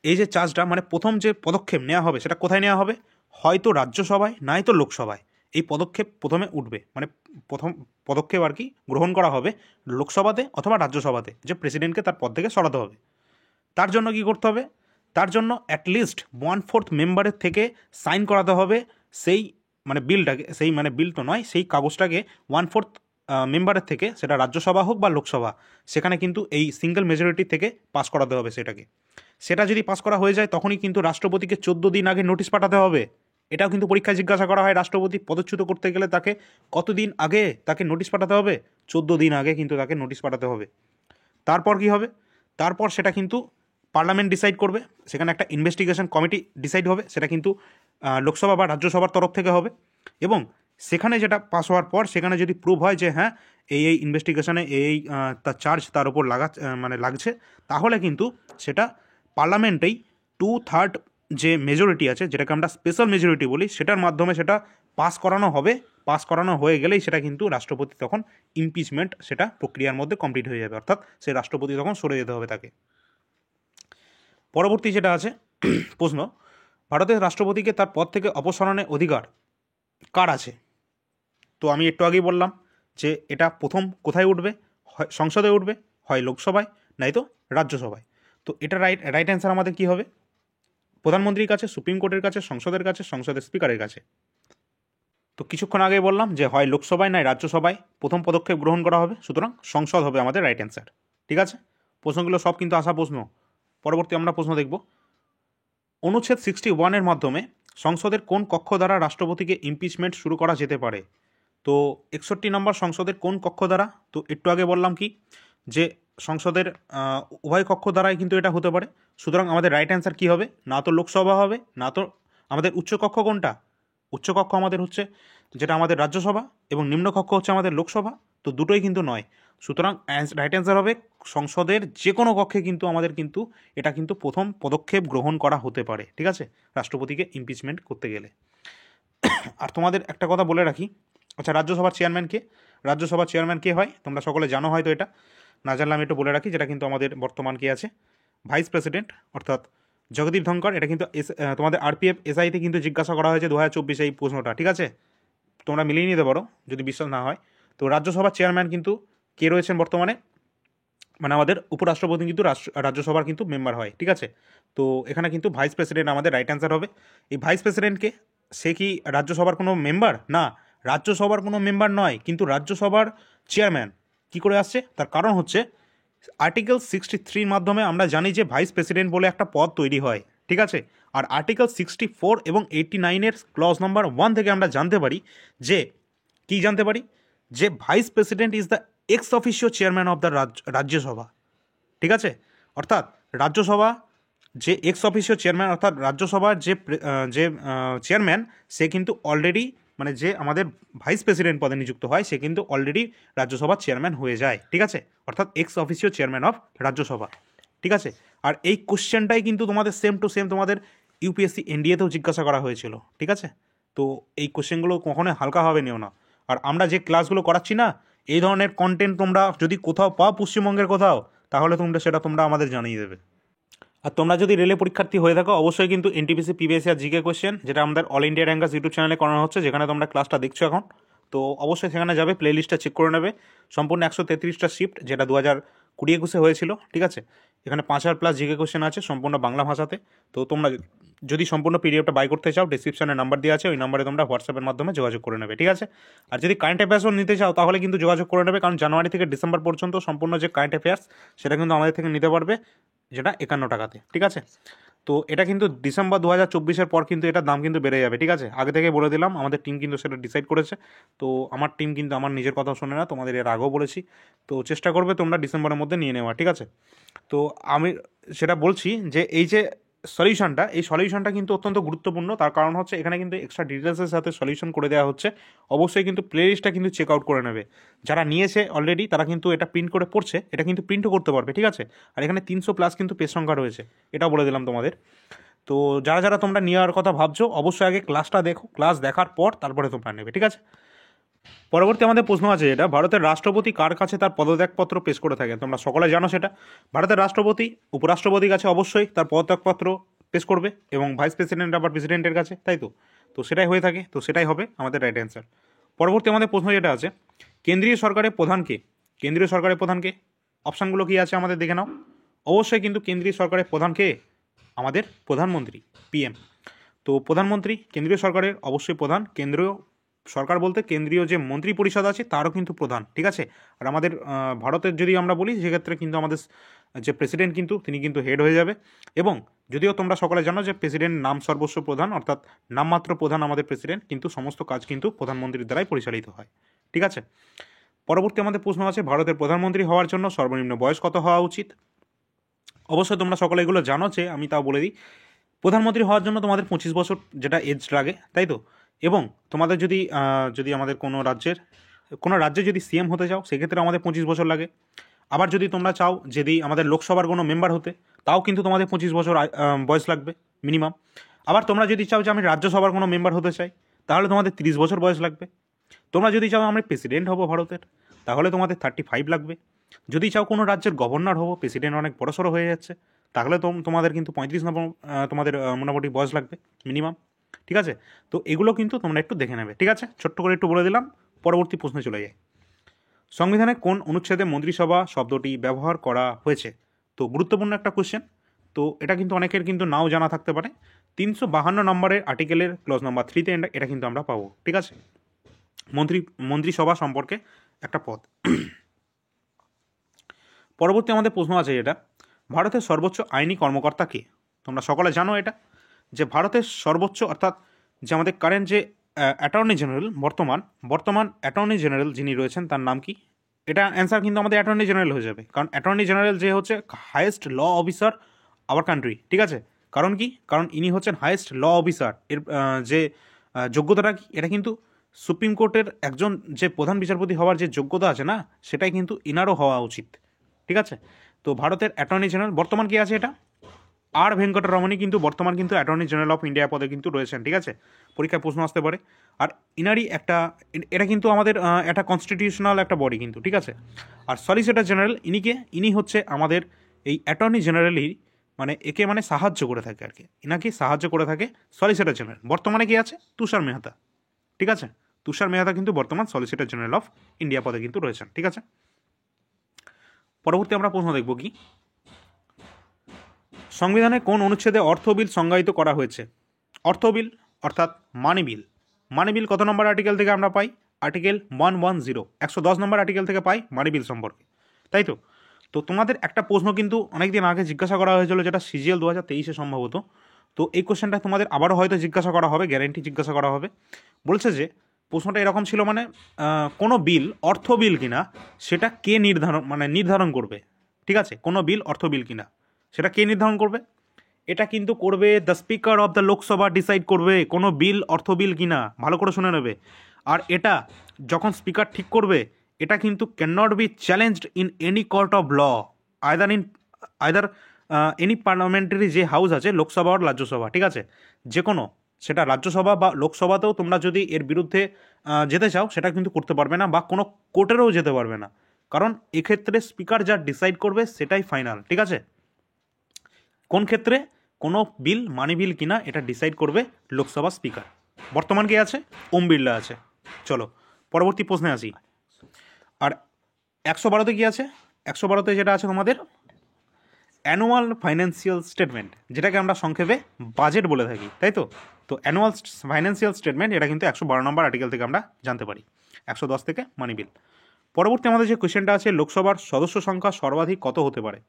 এই যে চার্জটা, মানে প্রথম যে পদক্ষেপ নেওয়া হবে সেটা কোথায় নেওয়া হবে? হয়তো রাজ্যসভায়, নয়তো লোকসভায়। এই পদক্ষেপ প্রথমে উঠবে, মানে প্রথম পদক্ষেপ আর কি গ্রহণ করা হবে লোকসভাতে অথবা রাজ্যসভাতে, যে প্রেসিডেন্টকে তার পদ থেকে সরাতে হবে। তার জন্য কি করতে হবে? তার জন্য অ্যাটলিস্ট 1/4 মেম্বারের থেকে সাইন করাতে হবে সেই, মানে বিলটাকে, সেই মানে বিল তো নয়, সেই কাগজটাকে 1/4 মেম্বারের থেকে, সেটা রাজ্যসভা হোক বা লোকসভা, সেখানে কিন্তু এই সিঙ্গেল মেজরিটি থেকে পাস করাতে হবে সেটাকে। সেটা যদি পাস করা হয়ে যায়, তখনই কিন্তু রাষ্ট্রপতিকে 14 দিন আগে নোটিশ পাঠাতে হবে। এটাও কিন্তু পরীক্ষায় জিজ্ঞাসা করা হয়, রাষ্ট্রপতি পদচ্যুত করতে গেলে তাকে কতদিন আগে তাকে নোটিশ পাঠাতে হবে? 14 দিন আগে কিন্তু তাকে নোটিশ পাঠাতে হবে। তারপর কি হবে? তারপর সেটা কিন্তু পার্লামেন্ট ডিসাইড করবে, সেখানে একটা ইনভেস্টিগেশন কমিটি ডিসাইড হবে, সেটা কিন্তু লোকসভা বা রাজ্যসভার তরফ থেকে হবে। এবং সেখানে যেটা পাস হওয়ার পর, সেখানে যদি প্রুভ হয় যে হ্যাঁ এই ইনভেস্টিগেশনে এই তার চার্জ তার উপর মানে লাগছে, তাহলে কিন্তু সেটা পার্লামেন্টেই 2/3 যে মেজরিটি আছে, যেটাকে আমরা স্পেশাল মেজরিটি বলি, সেটার মাধ্যমে সেটা পাস করানো হবে। পাস করানো হয়ে গেলেই সেটা কিন্তু রাষ্ট্রপতি তখন ইমপিচমেন্ট সেটা প্রক্রিয়ার মধ্যে কমপ্লিট হয়ে যাবে, অর্থাৎ সেই রাষ্ট্রপতি তখন সরে যেতে হবে তাকে। পরবর্তী যেটা আছে প্রশ্ন, ভারতের রাষ্ট্রপতিকে তার পদ থেকে অপসারণের অধিকার কার আছে? তো আমি একটু আগেই বললাম যে এটা প্রথম কোথায় উঠবে? হয় সংসদে উঠবে, হয় লোকসভায়, নয়তো রাজ্যসভায়। তো এটা রাইট অ্যান্সার আমাদের কী হবে? প্রধানমন্ত্রীর কাছে, সুপ্রিম কোর্টের কাছে, সংসদের কাছে, সংসদের স্পিকারের কাছে। তো কিছুক্ষণ আগে বললাম যে হয় লোকসভায় নয় রাজ্যসভায় প্রথম পদক্ষেপ গ্রহণ করা হবে, সুতরাং সংসদ হবে আমাদের রাইট অ্যান্সার, ঠিক আছে? প্রশ্নগুলো সব কিন্তু আসা প্রশ্ন। পরবর্তী আমরা প্রশ্ন দেখব, অনুচ্ছেদ 61-এর মাধ্যমে সংসদের কোন কক্ষ দ্বারা রাষ্ট্রপতিকে ইমপিচমেন্ট শুরু করা যেতে পারে? তো 61 নম্বর সংসদের কোন কক্ষ দ্বারা? তো একটু আগে বললাম কি, যে সংসদের উভয় কক্ষ দ্বারাই কিন্তু এটা হতে পারে। সুতরাং আমাদের রাইট অ্যান্সার কী হবে? না তো লোকসভা হবে, না তো আমাদের উচ্চকক্ষ। কোনটা? উচ্চকক্ষ আমাদের হচ্ছে যেটা আমাদের রাজ্যসভা, এবং নিম্নকক্ষ হচ্ছে আমাদের লোকসভা। তো দুটোই কিন্তু নয়, সুতরাং রাইট অ্যান্সার হবে সংসদের যে কোনো কক্ষে কিন্তু আমাদের কিন্তু এটা কিন্তু প্রথম পদক্ষেপ গ্রহণ করা হতে পারে, ঠিক আছে, রাষ্ট্রপতিকে ইমপিচমেন্ট করতে গেলে। আর তোমাদের একটা কথা বলে রাখি, আচ্ছা রাজ্যসভার চেয়ারম্যান কে? রাজ্যসভার চেয়ারম্যান কে হয় তোমরা সকলে জানো হয়তো, এটা না জানলে আমি একটু বলে রাখি, যেটা কিন্তু আমাদের বর্তমান কে আছে, ভাইস প্রেসিডেন্ট, অর্থাৎ জগদীপ ধনকর। এটা কিন্তু তোমাদের আরপিএফ এসআইতে কিন্তু জিজ্ঞাসা করা হয়েছে 2024 এই প্রশ্নটা, ঠিক আছে? তোমরা মিলিয়ে নিতে পারো যদি বিশ্বাস না হয়। তো রাজ্যসভার চেয়ারম্যান কিন্তু কে রয়েছেন বর্তমানে? মানে আমাদের উপরাষ্ট্রপতি কিন্তু রাজ্যসভার কিন্তু মেম্বার হয়, ঠিক আছে? তো এখানে কিন্তু ভাইস প্রেসিডেন্ট আমাদের রাইট অ্যান্সার হবে। এই ভাইস প্রেসিডেন্টকে, সে কি রাজ্যসভার কোনো মেম্বার? না, রাজ্যসভার কোনো মেম্বার নয়, কিন্তু রাজ্যসভার চেয়ারম্যান কি করে আসছে? তার কারণ হচ্ছে আর্টিকেল 63-র মাধ্যমে আমরা জানি যে ভাইস প্রেসিডেন্ট বলে একটা পদ তৈরি হয়, ঠিক আছে? আর আর্টিকেল 64 এবং 89-এর ক্লজ নাম্বার 1 থেকে আমরা জানতে পারি যে, কি জানতে পারি? যে vice president is the x officio chairman of the Rajya Sabha, ঠিক আছে? অর্থাৎ রাজ্যসভা যে এক্স অফিসিও চেয়ারম্যান অর্থাৎ রাজ্যসভার যে চেয়ারম্যান, সে কিন্তু অলরেডি মানে যে আমাদের ভাইস প্রেসিডেন্ট পদে নিযুক্ত হয় সে কিন্তু অলরেডি রাজ্যসভার চেয়ারম্যান হয়ে যায়, ঠিক আছে, অর্থাৎ x officio chairman of Rajya Sabha, ঠিক আছে। আর এই কোশ্চেনটাই কিন্তু তোমাদের সেম টু সেম তোমাদের ইউপিএসসি এনডিএতেও জিজ্ঞাসা করা হয়েছিল, ঠিক আছে। তো এই কোশ্চেনগুলো কখনোই হালকাভাবে নিও না। আর আমরা যে ক্লাসগুলো করাচ্ছি না, এই ধরনের কন্টেন্ট তোমরা যদি কোথাও পাও পশ্চিমবঙ্গের কোথাও, তাহলে তোমরা আমাদের জানিয়ে দেবে। আর তোমরা যদি রেলে পরীক্ষার্থী হয়ে থাকো, অবশ্যই কিন্তু এনটিপিসি পিবিএসসি আর জিকে কোশ্চেন, যেটা আমাদের অল ইন্ডিয়া র্যাঙ্কার্স ইউটিউব চ্যানেলে করানো হচ্ছে, যেখানে তোমরা ক্লাসটা দেখছো এখন, তো অবশ্যই সেখানে যাবে, প্লে লিস্টটা চেক করে নেবে। সম্পূর্ণ 133টা শিফট, যেটা 2020-21 হয়েছিল, ঠিক আছে। এখানে 5000+ জিকে কোশ্চেন আছে সম্পূর্ণ বাংলা ভাষাতে। তো তোমরা যদি সম্পূর্ণ পিডিএফটা বাই করতে চাও, ডিসক্রিপশনে নাম্বার দেওয়া আছে, ওই নাম্বারে তোমরা হোয়াটসঅ্যাপের মাধ্যমে যোগাযোগ করে নেবে, ঠিক আছে। আর যদি কারেন্ট অ্যাফেয়ার্সও নিতে চাও, তাহলে কিন্তু যোগাযোগ করে নেবে, কারণ জানুয়ারি থেকে ডিসেম্বর পর্যন্ত সম্পূর্ণ যে কারেন্ট অ্যাফেয়ার্স, সেটা কিন্তু আমাদের থেকে নিতে পারবে, যেটা 51 টাকাতে, ঠিক আছে। তো এটা কিন্তু ডিসেম্বর 2024-এর পর কিন্তু এটার দাম কিন্তু বেড়ে যাবে, ঠিক আছে। আগে থেকে বলে দিলাম, আমাদের টিম কিন্তু সেটা ডিসাইড করেছে। তো আমার টিম কিন্তু আমার নিজের কথা শোনে না, তোমাদের এর আগেও বলেছি। তো চেষ্টা করবে তোমরা ডিসেম্বরের মধ্যে নিয়ে নেওয়া, ঠিক আছে। তো আমি সেটা বলছি যে এই সলিউশনটা কিন্তু অত্যন্ত গুরুত্বপূর্ণ। তার কারণ হচ্ছে এখানে কিন্তু এক্সট্রা ডিটেলসের সাথে সলিউশন করে দেওয়া হচ্ছে। অবশ্যই কিন্তু প্লে লিস্টটা কিন্তু চেক আউট করে নেবে। যারা নিয়েছে অলরেডি তারা কিন্তু এটা প্রিন্ট করে পড়ছে, এটা কিন্তু প্রিন্টও করতে পারবে, ঠিক আছে। আর এখানে 300+ কিন্তু পেজ সংখ্যা রয়েছে, এটাও বলে দিলাম তোমাদের। তো যারা যারা তোমরা নেওয়ার কথা ভাবছো, অবশ্যই আগে ক্লাসটা দেখো, ক্লাস দেখার পর তারপরে তোমরা নেবে, ঠিক আছে। পরবর্তী আমাদের প্রশ্ন আছে, এটা ভারতের রাষ্ট্রপতি কার কাছে তার পদত্যাগপত্র পেশ করে থাকেন? তোমরা সকলে জানো সেটা। ভারতের রাষ্ট্রপতি উপরাষ্ট্রপতির কাছে অবশ্যই তার পদত্যাগপত্র পেশ করবে, এবং ভাইস প্রেসিডেন্ট আবার প্রেসিডেন্টের কাছে, তাই তো। তো সেটাই হয়ে থাকে, তো সেটাই হবে আমাদের রাইট অ্যান্সার। পরবর্তী আমাদের প্রশ্ন যেটা আছে, কেন্দ্রীয় সরকারের প্রধানকে, কেন্দ্রীয় সরকারের প্রধানকে অপশানগুলো কী আছে আমাদের দেখে নাও। অবশ্যই কিন্তু কেন্দ্রীয় সরকারের প্রধানকে আমাদের প্রধানমন্ত্রী, পিএম। তো প্রধানমন্ত্রী কেন্দ্রীয় সরকারের অবশ্যই প্রধান, কেন্দ্রীয় সরকার বলতে কেন্দ্রীয় যে মন্ত্রী পরিষদ আছে তারও কিন্তু প্রধান, ঠিক আছে। আর আমাদের ভারতের যদি আমরা বলি, সেক্ষেত্রে কিন্তু আমাদের যে প্রেসিডেন্ট কিন্তু তিনি কিন্তু হেড হয়ে যাবে। এবং যদিও তোমরা সকলে জানো যে প্রেসিডেন্ট নাম সর্বস্ব প্রধান, অর্থাৎ নামমাত্র প্রধান আমাদের প্রেসিডেন্ট, কিন্তু সমস্ত কাজ কিন্তু প্রধানমন্ত্রীর দ্বারাই পরিচালিত হয়, ঠিক আছে। পরবর্তী আমাদের প্রশ্ন আছে, ভারতের প্রধানমন্ত্রী হওয়ার জন্য সর্বনিম্ন বয়স কত হওয়া উচিত? অবশ্যই তোমরা সকলে এগুলো জানো, যে আমি তাও বলে দিই। প্রধানমন্ত্রী হওয়ার জন্য তোমাদের 25 বছর যেটা এজ লাগে, তাই তো। এবং তোমাদের যদি আমাদের কোনো রাজ্যে যদি সিএম হতে চাও, সেক্ষেত্রে আমাদের 25 বছর লাগে। আবার যদি তোমরা চাও যদি আমাদের লোকসভার কোনো মেম্বার হতে, তাও কিন্তু তোমাদের 25 বছর বয়স লাগবে মিনিমাম। আবার তোমরা যদি চাও যে আমি রাজ্যসভার কোনো মেম্বার হতে চাই, তাহলে তোমাদের 30 বছর বয়স লাগবে। তোমরা যদি চাও আমি প্রেসিডেন্ট হব ভারতের, তাহলে তোমাদের 35 লাগবে। যদি চাও কোনো রাজ্যের গভর্নর হবো, প্রেসিডেন্ট অনেক বড়সড় হয়ে যাচ্ছে, তাহলে তোমাদের কিন্তু 35 নম্বর তোমাদের মোটামুটি বয়স লাগবে মিনিমাম, ঠিক আছে। তো এগুলো কিন্তু তোমরা একটু দেখে নেবে, ঠিক আছে। ছোট্ট করে একটু বলে দিলাম, পরবর্তী প্রশ্নে চলে যাই। সংবিধানে কোন অনুচ্ছেদে মন্ত্রিসভা শব্দটি ব্যবহার করা হয়েছে? তো গুরুত্বপূর্ণ একটা কোশ্চেন। তো এটা কিন্তু অনেকের কিন্তু নাও জানা থাকতে পারে। 352 নম্বরের আর্টিকেলের ক্লজ নাম্বার 3-তে এটা কিন্তু আমরা পাবো, ঠিক আছে। মন্ত্রিসভা সম্পর্কে একটা পদ। পরবর্তী আমাদের প্রশ্ন আছে, এটা ভারতের সর্বোচ্চ আইনি কর্মকর্তা কে? তোমরা সকলে জানো এটা, যে ভারতের সর্বোচ্চ অর্থাৎ যে আমাদের কারেন্ট যে অ্যাটর্নি জেনারেল, বর্তমান অ্যাটর্নি জেনারেল যিনি রয়েছেন তার নাম কি? এটা অ্যান্সার কিন্তু আমাদের অ্যাটর্নি জেনারেল হয়ে যাবে, কারণ অ্যাটর্নি জেনারেল যে হচ্ছে highest law officer our country, ঠিক আছে। কারণ কি? কারণ ইনি হচ্ছেন হায়েস্ট ল অফিসার। এর যে যোগ্যতাটা কি, এটা কিন্তু সুপ্রিম কোর্টের একজন যে প্রধান বিচারপতি হওয়ার যে যোগ্যতা আছে না, সেটাই কিন্তু ইনারও হওয়া উচিত, ঠিক আছে। তো ভারতের অ্যাটর্নি জেনারেল বর্তমান কি আছে, এটা আর ভেঙ্কটরমণী কিন্তু বর্তমান কিন্তু অ্যাটর্নি জেনারেল অফ ইন্ডিয়া পদে কিন্তু রয়েছেন, ঠিক আছে। পরীক্ষায় প্রশ্ন আসতে পারে। আর ইনারই এটা কিন্তু আমাদের একটা কনস্টিটিউশনাল একটা বডি কিন্তু, ঠিক আছে। আর সলিসিটর জেনারেল ইনি হচ্ছে আমাদের এই অ্যাটর্নি জেনারেলই মানে একে মানে সাহায্য করে থাকে আর কি, ইনাকে সাহায্য করে থাকে সলিসিটর জেনারেল। বর্তমানে কি আছে? তুষার মেহতা, ঠিক আছে। তুষার মেহতা কিন্তু বর্তমান সলিসিটর জেনারেল অফ ইন্ডিয়া পদে কিন্তু রয়েছেন, ঠিক আছে। পরবর্তী আমরা প্রশ্ন দেখব কি, সংবিধানে কোন অনুচ্ছেদে অর্থ বিল সংজ্ঞায়িত করা হয়েছে? অর্থ বিল অর্থাৎ মানি বিল কত নম্বর আর্টিকেল থেকে আমরা পাই? আর্টিকেল 110, 110 নম্বর আর্টিকেল থেকে পাই মানি বিল সম্পর্কে, তাই তো। তো তোমাদের একটা প্রশ্ন কিন্তু অনেকদিন আগে জিজ্ঞাসা করা হয়েছিল, যেটা সিজিএল 2023-এ সম্ভবত। তো এই কোশ্চেনটা তোমাদের আবারও হয়তো জিজ্ঞাসা করা হবে, গ্যারেন্টি জিজ্ঞাসা করা হবে। বলছে যে প্রশ্নটা এরকম ছিল, মানে কোনো বিল অর্থ বিল কিনা সেটা কে নির্ধারণ করবে, ঠিক আছে। কোনো বিল অর্থ বিল কিনা সেটা কে নির্ধারণ করবে? এটা কিন্তু করবে the speaker of the Lok Sabha decide করবে কোনো বিল অর্থ বিল কিনা, ভালো করে শুনে নেবে। আর এটা যখন স্পিকার ঠিক করবে, এটা কিন্তু can not be challenged in any court of law, either any parliamentary যে হাউস আছে, লোকসভা আর রাজ্যসভা, ঠিক আছে, যে কোনো, সেটা রাজ্যসভা বা লোকসভাতেও তোমরা যদি এর বিরুদ্ধে যেতে চাও সেটা কিন্তু করতে পারবে না, বা কোনো কোর্টেরও যেতে পারবে না, কারণ এক্ষেত্রে স্পিকার যা ডিসাইড করবে সেটাই ফাইনাল, ঠিক আছে। কোন ক্ষেত্রে কোনো বিল মানি বিল কিনা এটা ডিসাইড করবে লোকসভা স্পিকার। বর্তমান কে আছে? ওম বিড়লা আছে। চলো পরবর্তী প্রশ্নে আসি। আর 112তে কি আছে? 112তে যেটা আছে তোমাদের অ্যানুয়াল ফাইন্যান্সিয়াল স্টেটমেন্ট, যেটাকে আমরা সংক্ষেপে বাজেট বলে থাকি, তাই তো। তো অ্যানুয়াল ফাইন্যান্সিয়াল স্টেটমেন্ট এটা কিন্তু 112 নম্বর আর্টিকেল থেকে আমরা জানতে পারি, 110 থেকে মানি বিল। পরবর্তী আমাদের যে কোয়েশ্চেনটা আছে, লোকসভার সদস্য সংখ্যা সর্বাধিক কত হতে পারে?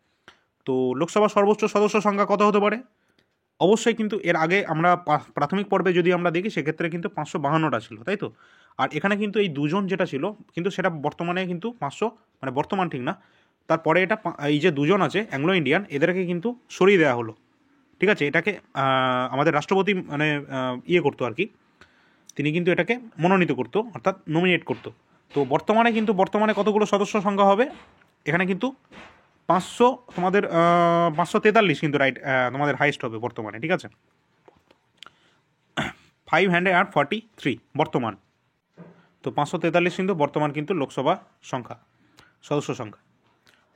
তো লোকসভার সর্বোচ্চ সদস্য সংখ্যা কত হতে পারে? অবশ্যই কিন্তু এর আগে আমরা প্রাথমিক পর্বে যদি আমরা দেখি সেক্ষেত্রে কিন্তু 552টা ছিল, তাই তো। আর এখানে কিন্তু এই দুজন যেটা ছিল কিন্তু সেটা বর্তমানে কিন্তু 500, মানে বর্তমান ঠিক না, তারপরে এটা এই যে দুজন আছে অ্যাংলো ইন্ডিয়ান, এদেরকে কিন্তু সরিয়ে দেওয়া হলো, ঠিক আছে। এটাকে আমাদের রাষ্ট্রপতি মানে ইয়ে করতো আর কি, তিনি কিন্তু এটাকে মনোনীত করতো, অর্থাৎ নমিনেট করতো। তো বর্তমানে কতগুলো সদস্য সংখ্যা হবে? এখানে কিন্তু 500, তোমাদের 543 কিন্তু রাইট, তোমাদের হাইস্ট হবে বর্তমানে, ঠিক আছে। 543 বর্তমান। তো 543 কিন্তু বর্তমান কিন্তু লোকসভা সংখ্যা, সদস্য সংখ্যা।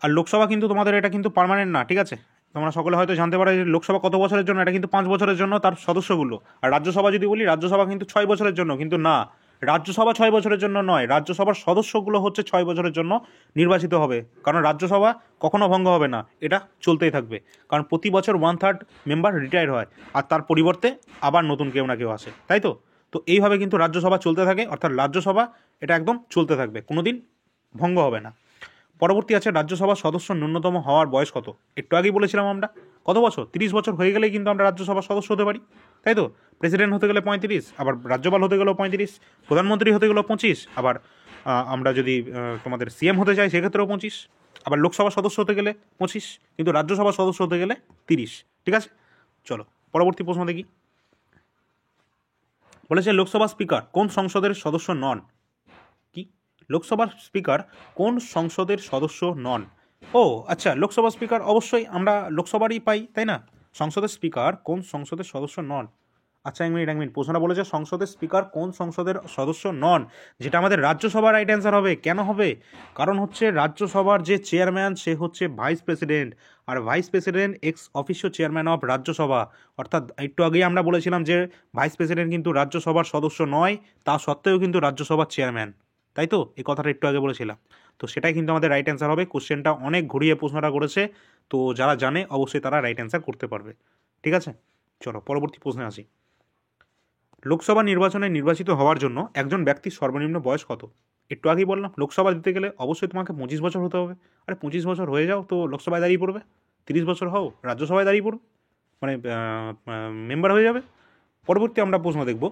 আর লোকসভা কিন্তু তোমাদের এটা কিন্তু পার্মানেন্ট না, ঠিক আছে। তোমরা সকলে হয়তো জানতে পারো যে লোকসভা কত বছরের জন্য, এটা কিন্তু 5 বছরের জন্য তার সদস্যগুলো। আর রাজ্যসভা যদি বলি, রাজ্যসভা কিন্তু 6 বছরের জন্য, কিন্তু না, রাজ্যসভা 6 বছরের জন্য নয়, রাজ্যসভার সদস্যগুলো হচ্ছে 6 বছরের জন্য নির্বাচিত হবে, কারণ রাজ্যসভা কখনো ভঙ্গ হবে না, এটা চলতেই থাকবে, কারণ প্রতি বছর 1/3 মেম্বার রিটায়ার হয়, আর তার পরিবর্তে আবার নতুন কেউ না কেউ আসে, তাই তো। তো এইভাবে কিন্তু রাজ্যসভা চলতে থাকে, অর্থাৎ রাজ্যসভা এটা একদম চলতে থাকবে, কোনোদিন ভঙ্গ হবে না। পরবর্তী আছে রাজ্যসভার সদস্য ন্যূনতম হওয়ার বয়স কত? একটু আগেই বলেছিলাম আমরা, কত বছর? 30 বছর হয়ে গেলেই কিন্তু আমরা রাজ্যসভার সদস্য হতে পারি, তাই তো। প্রেসিডেন্ট হতে গেলে 35, আবার রাজ্যপাল হতে গেলেও 35, প্রধানমন্ত্রী হতে গেলেও 25, আবার আমরা যদি তোমাদের সিএম হতে চাই সেক্ষেত্রেও 25, আবার লোকসভা সদস্য হতে গেলে 25, কিন্তু রাজ্যসভার সদস্য হতে গেলে 30, ঠিক আছে। চলো পরবর্তী প্রশ্ন দেখি। বলেছে লোকসভা স্পিকার কোন সংসদের সদস্য নন? কি? লোকসভার স্পিকার কোন সংসদের সদস্য নন? ও আচ্ছা, লোকসভা স্পিকার অবশ্যই আমরা লোকসভারই পাই, তাই না। সংসদের স্পিকার কোন সংসদের সদস্য নন? আচ্ছা, এক মিনিট, প্রশ্নটা বলেছে সংসদের স্পিকার কোন সংসদের সদস্য নন, যেটা আমাদের রাজ্যসভার রাইট অ্যান্সার হবে। কেন হবে? কারণ হচ্ছে রাজ্যসভার যে চেয়ারম্যান সে হচ্ছে ভাইস প্রেসিডেন্ট, আর vice president ex officio chairman of Rajya Sabha. অর্থাৎ একটু আগেই আমরা বলেছিলাম যে ভাইস প্রেসিডেন্ট কিন্তু রাজ্যসভার সদস্য নয়, তা সত্ত্বেও কিন্তু রাজ্যসভার চেয়ারম্যান, তাই তো। এই কথাটা একটু আগে বলেছিলাম, তো সেটাই কিন্তু আমাদের রাইট অ্যান্সার হবে। কোশ্চেনটা অনেক ঘুরিয়ে প্রশ্নটা করেছে, তো যারা জানে অবশ্যই তারা রাইট অ্যান্সার করতে পারবে, ঠিক আছে। চলো পরবর্তী প্রশ্নে আসি। লোকসভা নির্বাচনে নির্বাচিত হওয়ার জন্য একজন ব্যক্তির সর্বনিম্ন বয়স কত? একটু আগেই বললাম লোকসভা দিতে গেলে অবশ্যই তোমাকে 25 বছর হতে হবে। আরে 25 বছর হয়ে যাও তো লোকসভায় দাঁড়িয়ে পড়বে, 30 বছর হও রাজ্যসভায় দাঁড়িয়ে পড়বে, মানে মেম্বার হয়ে যাবে। পরবর্তী আমরা প্রশ্ন দেখব,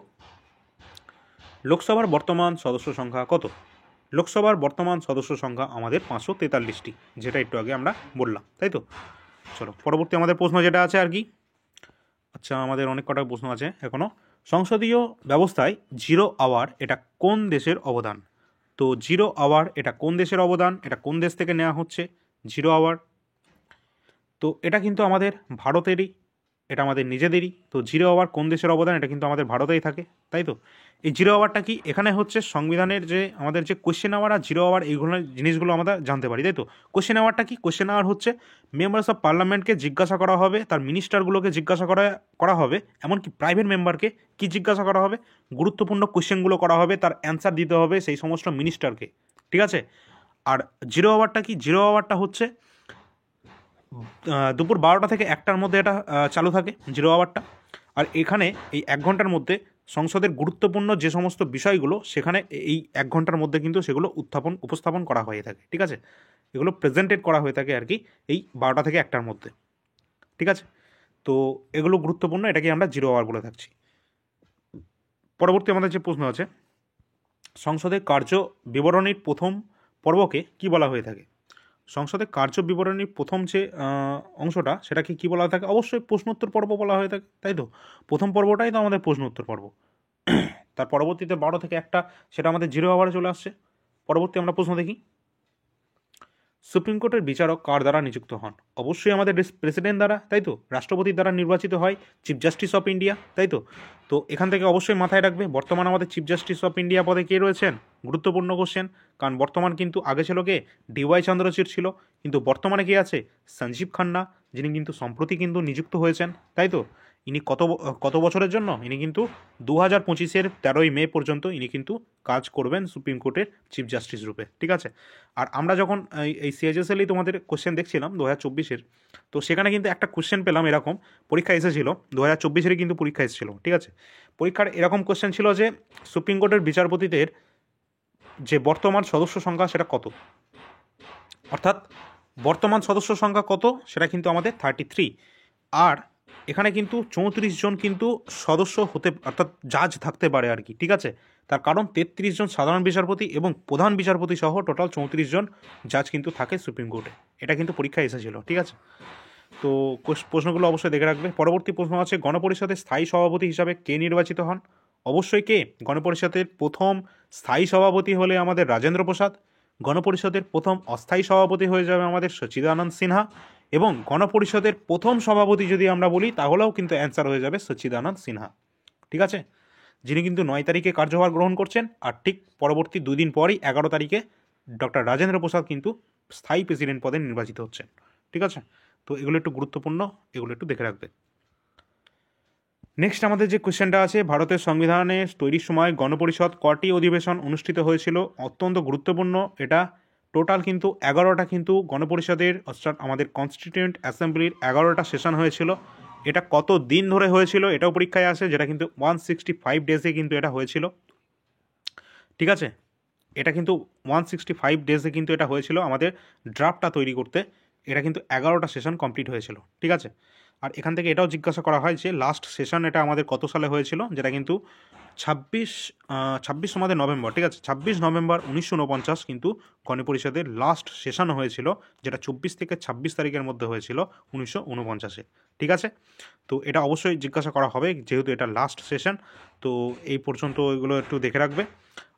লোকসভার বর্তমান সদস্য সংখ্যা কত? লোকসভার বর্তমান সদস্য সংখ্যা আমাদের 543টি, যেটা একটু আগে আমরা বললাম, তাই তো। চলো পরবর্তী আমাদের প্রশ্ন যেটা আছে আর কি, আচ্ছা আমাদের অনেক কটা প্রশ্ন আছে এখনও। সংসদীয় ব্যবস্থায় জিরো আওয়ার এটা কোন দেশের অবদান? তো জিরো আওয়ার এটা কোন দেশের অবদান, এটা কোন দেশ থেকে নেওয়া হচ্ছে জিরো আওয়ার? তো এটা কিন্তু আমাদের ভারতেরই, এটা আমাদের নিজেদেরই। তো জিরো আওয়ার কোন দেশের অবদান, এটা কিন্তু আমাদের ভারতেই থাকে, তাই তো। এই জিরো আওয়ারটা কি? এখানে হচ্ছে সংবিধানের যে আমাদের যে কোয়েশ্চেন আওয়ার আর জিরো আওয়ার এইগুলো জিনিসগুলো আমরা জানতে পারি, তাই তো। কোয়েশ্চেন আওয়ারটা কি? কোয়েশ্চেন আওয়ার হচ্ছে মেম্বার্স অফ পার্লামেন্টকে জিজ্ঞাসা করা হবে, তার মিনিস্টারগুলোকে জিজ্ঞাসা করা হবে, এমনকি প্রাইভেট মেম্বারকে কি জিজ্ঞাসা করা হবে? গুরুত্বপূর্ণ কোয়েশ্চেনগুলো করা হবে, তার অ্যান্সার দিতে হবে সেই সমস্ত মিনিস্টারকে, ঠিক আছে। আর জিরো আওয়ারটা কি? জিরো আওয়ারটা হচ্ছে দুপুর 12টা থেকে 1টার মধ্যে এটা চালু থাকে জিরো আওয়ারটা। আর এখানে এই 1 ঘন্টার মধ্যে সংসদের গুরুত্বপূর্ণ যে সমস্ত বিষয়গুলো সেখানে এই 1 ঘন্টার মধ্যে কিন্তু সেগুলো উপস্থাপন করা হয়ে থাকে, ঠিক আছে। এগুলো প্রেজেন্টেড করা হয়ে থাকে আর কি এই 12টা থেকে 1টার মধ্যে, ঠিক আছে। তো এগুলো গুরুত্বপূর্ণ, এটাকে আমরা জিরো আওয়ার বলে থাকছি। পরবর্তী আমাদের যে প্রশ্ন আছে, সংসদের কার্য বিবরণীর প্রথম পর্বকে কি বলা হয়ে থাকে? সংসদের কার্য বিবরণীর প্রথম যে অংশটা সেটাকে কী বলা হয়ে থাকে? অবশ্যই প্রশ্নোত্তর পর্ব বলা হয়ে থাকে, তাই তো? প্রথম পর্বটাই তো আমাদের প্রশ্নোত্তর পর্ব। তার পরবর্তীতে 12 থেকে 1টা সেটা আমাদের 0 আওয়ারে চলে আসছে। পরবর্তী আমরা প্রশ্ন দেখি, সুপ্রিম কোর্টের বিচারক কার দ্বারা নিযুক্ত হন? অবশ্যই আমাদের প্রেসিডেন্ট দ্বারা, তাই তো? রাষ্ট্রপতির দ্বারা নির্বাচিত হয় চিফ জাস্টিস অফ ইন্ডিয়া, তাই তো? তো এখান থেকে অবশ্যই মাথায় রাখবে বর্তমান আমাদের চিফ জাস্টিস অফ ইন্ডিয়া পদে কে রয়েছেন? গুরুত্বপূর্ণ কোশ্চেন, কারণ বর্তমান কিন্তু আগে ছিল কে? ডিওয়াই চন্দ্রচূড় ছিল, কিন্তু বর্তমানে কে আছে? সঞ্জীব খান্না, যিনি কিন্তু সম্প্রতি কিন্তু নিযুক্ত হয়েছেন, তাই তো? ইনি কত বছরের জন্য? ইনি কিন্তু 2025-এর 13ই মে পর্যন্ত ইনি কিন্তু কাজ করবেন সুপ্রিম কোর্টের চিফ জাস্টিস রূপে, ঠিক আছে? আর আমরা যখন এই সিএইচএসএলই তোমাদের কোশ্চেন দেখছিলাম 2024-এর, তো সেখানে কিন্তু একটা কোশ্চেন পেলাম এরকম, পরীক্ষা এসেছিল 2024-এরই কিন্তু পরীক্ষা এসেছিল, ঠিক আছে? পরীক্ষার এরকম কোশ্চেন ছিল যে সুপ্রিম কোর্টের বিচারপতিদের যে বর্তমান সদস্য সংখ্যা সেটা কত, অর্থাৎ বর্তমান সদস্য সংখ্যা কত সেটা কিন্তু আমাদের 33, আর এখানে কিন্তু 34 জন কিন্তু সদস্য হতে, অর্থাৎ জাজ থাকতে পারে আর কি, ঠিক আছে? তার কারণ 33 জন সাধারণ বিচারপতি এবং প্রধান বিচারপতি সহ টোটাল 34 জন জাজ কিন্তু থাকে সুপ্রিম কোর্টে। এটা কিন্তু পরীক্ষায় এসেছিল, ঠিক আছে? তো প্রশ্নগুলো অবশ্যই দেখে রাখবে। পরবর্তী প্রশ্ন আছে, গণপরিষদের স্থায়ী সভাপতি হিসাবে কে নির্বাচিত হন? অবশ্যই কে? গণপরিষদের প্রথম স্থায়ী সভাপতি হলে আমাদের রাজেন্দ্র প্রসাদ, গণপরিষদের প্রথম অস্থায়ী সভাপতি হয়ে যাবে আমাদের সচ্চিদানন্দ সিনহা, এবং গণপরিষদের প্রথম সভাপতি যদি আমরা বলি তাহলেও কিন্তু অ্যান্সার হয়ে যাবে সচ্চিদানন্দ সিনহা, ঠিক আছে? যিনি কিন্তু 9 তারিখে কার্যভার গ্রহণ করছেন, আর ঠিক পরবর্তী 2 দিন পরই 11 তারিখে ডক্টর রাজেন্দ্র প্রসাদ কিন্তু স্থায়ী প্রেসিডেন্ট পদে নির্বাচিত হচ্ছেন, ঠিক আছে? তো এগুলো একটু গুরুত্বপূর্ণ, এগুলো একটু দেখে রাখবে। নেক্সট আমাদের যে কোয়েশ্চেনটা আছে, ভারতের সংবিধানের তৈরির সময় গণপরিষদ কটি অধিবেশন অনুষ্ঠিত হয়েছিল? অত্যন্ত গুরুত্বপূর্ণ এটা। টোটাল কিন্তু 11টা কিন্তু গণপরিষদের, অর্থাৎ আমাদের কনস্টিটিউয়েন্ট অ্যাসেম্বলির 11টা সেশন হয়েছিল। এটা কত দিন ধরে হয়েছিল এটাও পরীক্ষায় আসে, যেটা কিন্তু 165 ডেজে কিন্তু এটা হয়েছিল, ঠিক আছে? এটা কিন্তু 165 ডেজে কিন্তু এটা হয়েছিল আমাদের ড্রাফটটা তৈরি করতে। এটা কিন্তু 11টা সেশন কমপ্লিট হয়েছিল, ঠিক আছে? আর এখান থেকে এটাও জিজ্ঞাসা করা হয় যে লাস্ট সেশন এটা আমাদের কত সালে হয়েছিল, যেটা কিন্তু 26 আমাদের নভেম্বর, ঠিক আছে? 26 নভেম্বর 1949 কিন্তু গণপরিষদের লাস্ট সেশন হয়েছিল, যেটা 24 থেকে 26 তারিখের মধ্যে হয়েছিল 1949-এ, ঠিক আছে? তো এটা অবশ্যই জিজ্ঞাসা করা হবে যেহেতু এটা লাস্ট সেশন, তো এই পর্যন্ত এগুলো একটু দেখে রাখবে।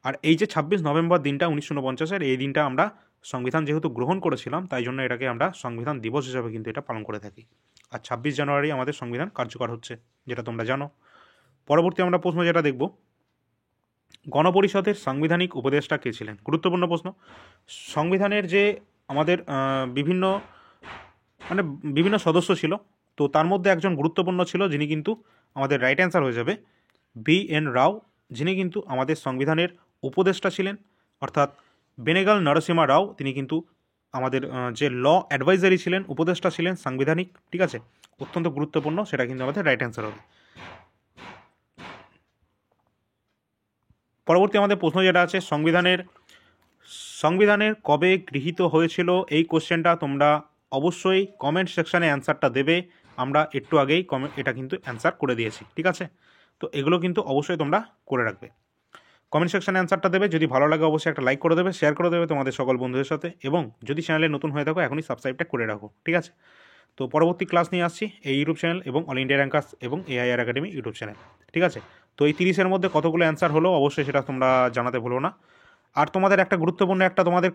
আর এই যে 26 নভেম্বর দিনটা 1949-এর, এই দিনটা আমরা সংবিধান যেহেতু গ্রহণ করেছিলাম তাই জন্য এটাকে আমরা সংবিধান দিবস হিসাবে কিন্তু এটা পালন করে থাকি। আর 26 জানুয়ারি আমাদের সংবিধান কার্যকর হচ্ছে, যেটা তোমরা জানো। পরবর্তী আমরা প্রশ্ন যেটা দেখব, গণপরিষদের সাংবিধানিক উপদেষ্টা কে ছিলেন? গুরুত্বপূর্ণ প্রশ্ন। সংবিধানের যে আমাদের বিভিন্ন সদস্য ছিল, তো তার মধ্যে একজন গুরুত্বপূর্ণ ছিল যিনি কিন্তু আমাদের রাইট অ্যান্সার হয়ে যাবে BN রাও, যিনি কিন্তু আমাদের সংবিধানের উপদেষ্টা ছিলেন, অর্থাৎ বেনেগাল নরসিমা রাও, তিনি কিন্তু আমাদের যে ল অ্যাডভাইজারি ছিলেন, উপদেষ্টা ছিলেন সাংবিধানিক, ঠিক আছে? অত্যন্ত গুরুত্বপূর্ণ, সেটা কিন্তু আমাদের রাইট অ্যান্সার হবে। পরবর্তী আমাদের প্রশ্ন যেটা আছে, সংবিধানের কবে গৃহীত হয়েছিল? এই কোশ্চেনটা তোমরা অবশ্যই কমেন্ট সেকশানে অ্যান্সারটা দেবে। আমরা একটু আগেই এটা কিন্তু অ্যান্সার করে দিয়েছি, ঠিক আছে? তো এগুলো কিন্তু অবশ্যই তোমরা করে রাখবে। কমেন্ট সেকশানে অ্যান্সারটা দেবে। যদি ভালো লাগে অবশ্যই একটা লাইক করে দেবে, শেয়ার করে দেবে তোমাদের সকল বন্ধুদের সাথে, এবং যদি চ্যানেলে নতুন হয়ে থাকো এখনই সাবস্ক্রাইবটা করে রাখো, ঠিক আছে? তো পরবর্তী ক্লাস নিয়ে আসছি এই ইউটিউব চ্যানেল এবং অল ইন্ডিয়া র্যাঙ্কার্স এবং AIR একাডেমি ইউটিউব চ্যানেল, ঠিক আছে? তো এই 30-এর মধ্যে কতগুলো অ্যান্সার হলো অবশ্যই সেটা তোমরা জানাতে ভুলো না। আর তোমাদের একটা গুরুত্বপূর্ণ একটা তোমাদের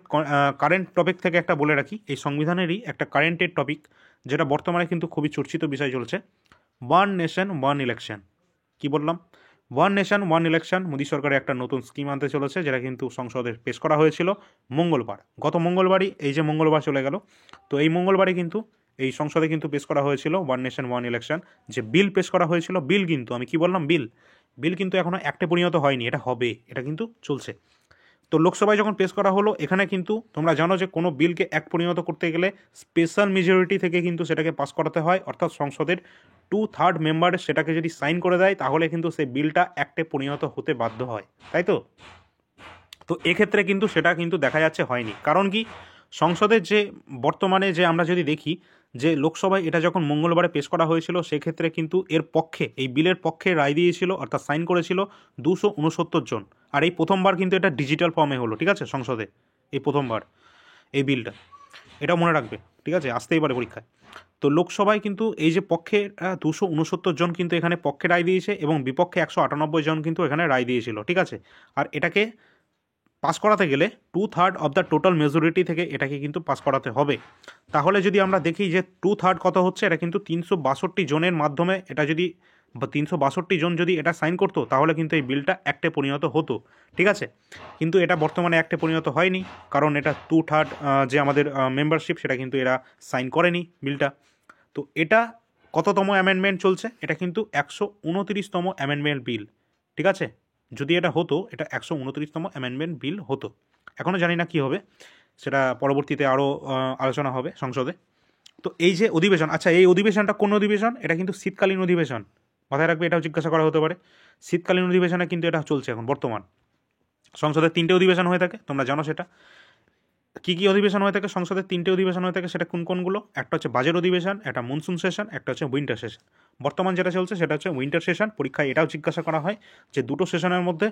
কারেন্ট টপিক থেকে একটা বলে রাখি, এই সংবিধানেরই একটা কারেন্টের টপিক, যেটা বর্তমানে কিন্তু খুবই চর্চিত বিষয় চলছে, ওয়ান নেশন ওয়ান ইলেকশন। কি বললাম? One nation one election Modi সরকারের একটা নতুন স্কিম আনতে চলেছে, যেটা কিন্তু সংসদে পেশ করা হয়েছিল মঙ্গলবার, গত মঙ্গলবারই, এই যে মঙ্গলবার চলে গেল, তো এই মঙ্গলবারই কিন্তু এই সংসদে কিন্তু পেশ করা হয়েছিল ওয়ান নেশন ওয়ান ইলেকশন যে বিল পেশ করা হয়েছিল। বিল কিন্তু, আমি কি বললাম, বিল কিন্তু এখনও অ্যাক্টে পরিণত হয়নি, এটা হবে, এটা কিন্তু চলছে। তো লোকসভায় যখন পেশ করা হলো, এখানে কিন্তু তোমরা জানো যে কোনো বিলকে এক পরিণত করতে গেলে স্পেশাল মেজরিটি থেকে কিন্তু সেটাকে পাস করাতে হয়, অর্থাৎ সংসদের 2/3 মেম্বার সেটাকে যদি সাইন করে দেয় তাহলে কিন্তু সেই বিলটা অ্যাক্টে পরিণত হতে বাধ্য হয়, তাই তো? তো এক্ষেত্রে কিন্তু সেটা কিন্তু দেখা যাচ্ছে হয়নি। কারণ কি? সংসদের যে বর্তমানে যে আমরা যদি দেখি যে লোকসভায় এটা যখন মঙ্গলবারে পেশ করা হয়েছিল, সেক্ষেত্রে কিন্তু এর পক্ষে, এই বিলের পক্ষে রায় দিয়েছিল, অর্থাৎ সাইন করেছিল 269 জন। আর এই প্রথমবার কিন্তু এটা ডিজিটাল ফর্মে হলো, ঠিক আছে? সংসদে এই প্রথমবার এই বিলটা, এটাও মনে রাখবে, ঠিক আছে, আসতেই পারে পরীক্ষায়। তো লোকসভায় কিন্তু এই যে পক্ষে 269 জন কিন্তু এখানে পক্ষে রায় দিয়েছে এবং বিপক্ষে 198 জন কিন্তু এখানে রায় দিয়েছিল, ঠিক আছে। আর এটাকে পাস করাতে গেলে 2/3 অফ দ্য টোটাল মেজরিটি থেকে এটাকে কিন্তু পাস করাতে হবে। তাহলে যদি আমরা দেখি যে 2/3 কত হচ্ছে, এটা কিন্তু 362 জনের মাধ্যমে এটা যদি 362 জন যদি এটা সাইন করতো তাহলে কিন্তু এই বিলটা অ্যাক্টে পরিণত হতো, ঠিক আছে। কিন্তু এটা বর্তমানে অ্যাক্টে পরিণত হয়নি, কারণ এটা 2/3 যে আমাদের মেম্বারশিপ সেটা কিন্তু এরা সাইন করেনি বিলটা। তো এটা কততম অ্যামেন্ডমেন্ট চলছে, এটা কিন্তু 129তম অ্যামেন্ডমেন্ট বিল, ঠিক আছে। যদি এটা হতো, এটা 129তম অ্যামেন্ডমেন্ট বিল হতো। এখনও জানি না কী হবে, সেটা পরবর্তীতে আরও আলোচনা হবে সংসদে। তো এই যে অধিবেশন, আচ্ছা এই অধিবেশনটা কোন অধিবেশন, এটা কিন্তু শীতকালীন অধিবেশন, মাথায় রাখবে, এটাও জিজ্ঞাসা করা হতে পারে। শীতকালীন অধিবেশনে কিন্তু এটা চলছে এখন বর্তমান। সংসদের 3টে অধিবেশন হয়ে থাকে, তোমরা জানো সেটা। কী কী অধিবেশন হয়ে থাকে সংসদের? 3টে অধিবেশন হয়ে থাকে, সেটা কোন কোনগুলো? একটা হচ্ছে বাজেট অধিবেশন, একটা মনসুন সেশন, একটা হচ্ছে উইন্টার সেশন। বর্তমান যেটা চলছে সেটা হচ্ছে উইন্টার সেশন। পরীক্ষায় এটাও জিজ্ঞাসা করা হয় যে দুটো সেশনের মধ্যে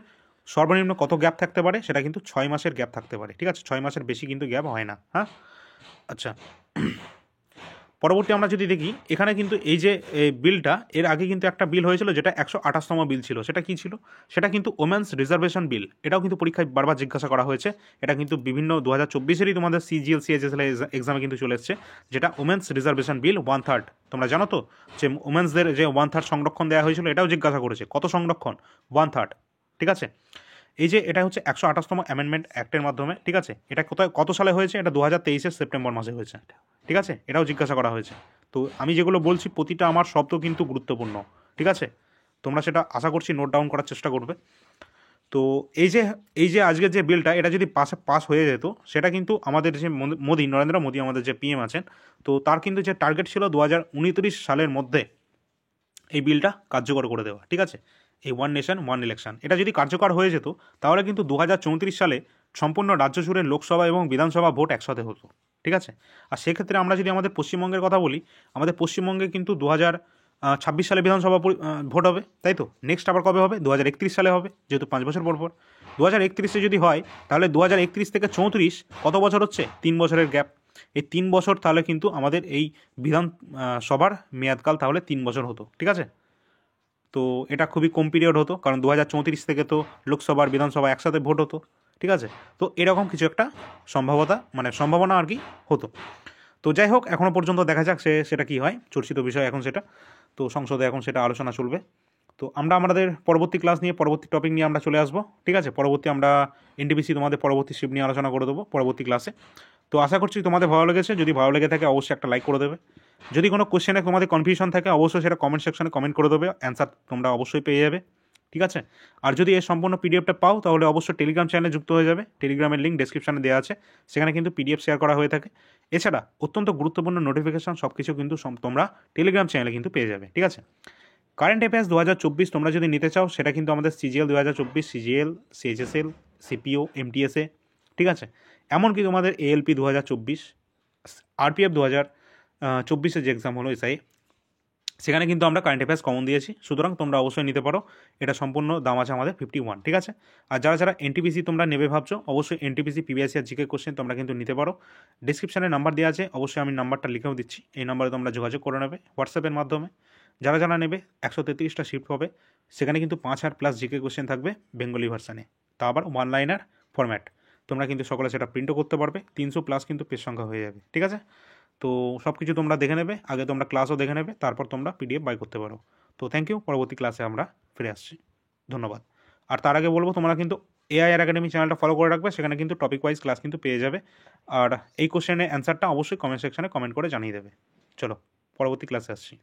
সর্বনিম্ন কত গ্যাপ থাকতে পারে, সেটা কিন্তু 6 মাসের গ্যাপ থাকতে পারে, ঠিক আছে। 6 মাসের বেশি কিন্তু গ্যাপ হয় না, হ্যাঁ। আচ্ছা, পরবর্তী আমরা যদি দেখি, এখানে কিন্তু এই যে বিলটা, এর আগে কিন্তু একটা বিল হয়েছিল যেটা 128তম বিল ছিল। সেটা কি ছিল? সেটা কিন্তু ওমেন্স রিজার্ভেশন বিল। এটাও কিন্তু পরীক্ষায় বারবার জিজ্ঞাসা করা হয়েছে। এটা কিন্তু বিভিন্ন 2024-এরই তোমাদের CGL CHSL এক্সামে কিন্তু চলে এসছে, যেটা ওমেন্স রিজার্ভেশন বিল 1/3। তোমরা জানো তো যে ওমেন্সদের যে 1/3 সংরক্ষণ দেওয়া হয়েছিল, এটাও জিজ্ঞাসা করেছে কত সংরক্ষণ, 1/3, ঠিক আছে। এই যে এটা হচ্ছে 128তম অ্যামেন্ডমেন্ট অ্যাক্টের মাধ্যমে, ঠিক আছে। এটা কত সালে হয়েছে? এটা 2023-এর সেপ্টেম্বর মাসে হয়েছে, ঠিক আছে। এটাও জিজ্ঞাসা করা হয়েছে। তো আমি যেগুলো বলছি প্রতিটা আমার শব্দ কিন্তু গুরুত্বপূর্ণ, ঠিক আছে। তোমরা সেটা আশা করছি নোট ডাউন করার চেষ্টা করবে। তো এই যে আজকের যে বিলটা, এটা যদি পাস হয়ে যেত, সেটা কিন্তু আমাদের যে নরেন্দ্র মোদী আমাদের যে PM আছেন, তো তার কিন্তু যে টার্গেট ছিল 2029 সালের মধ্যে এই বিলটা কার্যকর করে দেওয়া, ঠিক আছে। এই ওয়ান নেশন ওয়ান ইলেকশন, এটা যদি কার্যকর হয়ে যেত তাহলে কিন্তু 2034 সালে সম্পূর্ণ রাজ্য জুড়ে লোকসভা এবং বিধানসভা ভোট একসাথে হতো, ঠিক আছে। আর সেক্ষেত্রে আমরা যদি আমাদের পশ্চিমবঙ্গের কথা বলি, আমাদের পশ্চিমবঙ্গে কিন্তু 2026 সালে বিধানসভা ভোট হবে, তাই তো। নেক্সট আবার কবে হবে? 2031 সালে হবে, যেহেতু 5 বছর পর পর। 2031-এ যদি হয়, তাহলে 2031 থেকে 34 কত বছর হচ্ছে? 3 বছরের গ্যাপ। এই 3 বছর তাহলে কিন্তু আমাদের এই বিধানসভার মেয়াদকাল তাহলে 3 বছর হতো, ঠিক আছে। তো এটা খুবই কম পিরিয়ড হতো, কারণ 2034 থেকে তো লোকসভা আর বিধানসভা একসাথে ভোট হতো, ঠিক আছে। তো এরকম কিছু একটা সম্ভাবনা আর কি হতো। তো যাই হোক, এখনও পর্যন্ত দেখা যাক সেটা কী হয়, চর্চিত বিষয় এখন সেটা। তো সংসদে এখন সেটা আলোচনা চলবে। তো আমরা আমাদের পরবর্তী ক্লাস নিয়ে, পরবর্তী টপিক নিয়ে আমরা চলে আসবো, ঠিক আছে। পরবর্তী আমরা NTPC তোমাদের পরবর্তী শিফট নিয়ে আলোচনা করে দেবো পরবর্তী ক্লাসে। তো আশা করছি তোমাদের ভালো লেগেছে। যদি ভালো লেগে থাকে অবশ্যই একটা লাইক করে দেবে। যদি কোনো কোশ্চেনে তোমাদের কনফিউশন থাকে অবশ্যই সেটা কমেন্ট সেকশনে কমেন্ট করে দেবে, অ্যান্সার তোমরা অবশ্যই পেয়ে যাবে, ঠিক আছে। আর যদি এই সম্পূর্ণ PDFটা পাও তাহলে অবশ্যই টেলিগ্রাম চ্যানেলে যুক্ত হয়ে যাবে। টেলিগ্রামের লিঙ্ক ডেসক্রিপশনে দেওয়া আছে, সেখানে কিন্তু PDF শেয়ার করা হয়ে থাকে। এছাড়া অত্যন্ত গুরুত্বপূর্ণ নোটিফিকেশন সব কিছু কিন্তু তোমরা টেলিগ্রাম চ্যানেলে কিন্তু পেয়ে যাবে, ঠিক আছে। কারেন্ট অ্যাফেয়ার্স 2024 তোমরা যদি নিতে চাও, সেটা কিন্তু আমাদের CGL 2024, CGL, CHSL, CPO, MTSA, ঠিক আছে। এমনকি তোমাদের ALP 2024, RPF 2024-এর যে এক্সাম হলো SI, সেখানে কিন্তু আমরা কারেন্ট অ্যাফেয়ার্স কমন দিয়েছি। সুতরাং তোমরা অবশ্যই নিতে পারো। এটা সম্পূর্ণ দাম আছে আমাদের 51, ঠিক আছে। আর যারা NTPC তোমরা নেবে ভাবছো, অবশ্যই NTPC PBIC আর GK কোশ্চেন তোমরা কিন্তু নিতে পারো। ডিসক্রিপশানে নাম্বার দেওয়া আছে, অবশ্যই আমি নাম্বারটা লিখেও দিচ্ছি, এই নাম্বারে তোমরা যোগাযোগ করে নেবে হোয়াটসঅ্যাপের মাধ্যমে। যারা নেবে 133টা শিফট হবে, সেখানে কিন্তু 5 প্লাস GK কোশ্চেন থাকবে বেঙ্গলি ভার্সানে, তা আবার 1 লাইনার ফরম্যাট। তোমরা কিন্তু সকলে সেটা প্রিন্টও করতে পারবে, 300 প্লাস কিন্তু পেজ সংখ্যা হয়ে যাবে, ঠিক আছে। তো সব কিছু তোমরা দেখে নেবে, আগে তোমরা ক্লাসও দেখে নেবে, তারপর তোমরা PDF বাই করতে পারো। তো থ্যাংক ইউ, পরবর্তী ক্লাসে আমরা ফিরে আসছি, ধন্যবাদ। আর তার আগে বলবো তোমরা কিন্তু AIR একাডেমি চ্যানেলটা ফলো করে রাখবে, সেখানে কিন্তু টপিক ওয়াইজ ক্লাস কিন্তু পেয়ে যাবে। আর এই কোশ্চেনের অ্যান্সারটা অবশ্যই কমেন্ট সেকশনে কমেন্ট করে জানিয়ে দেবে। চলো পরবর্তী ক্লাসে আসছি।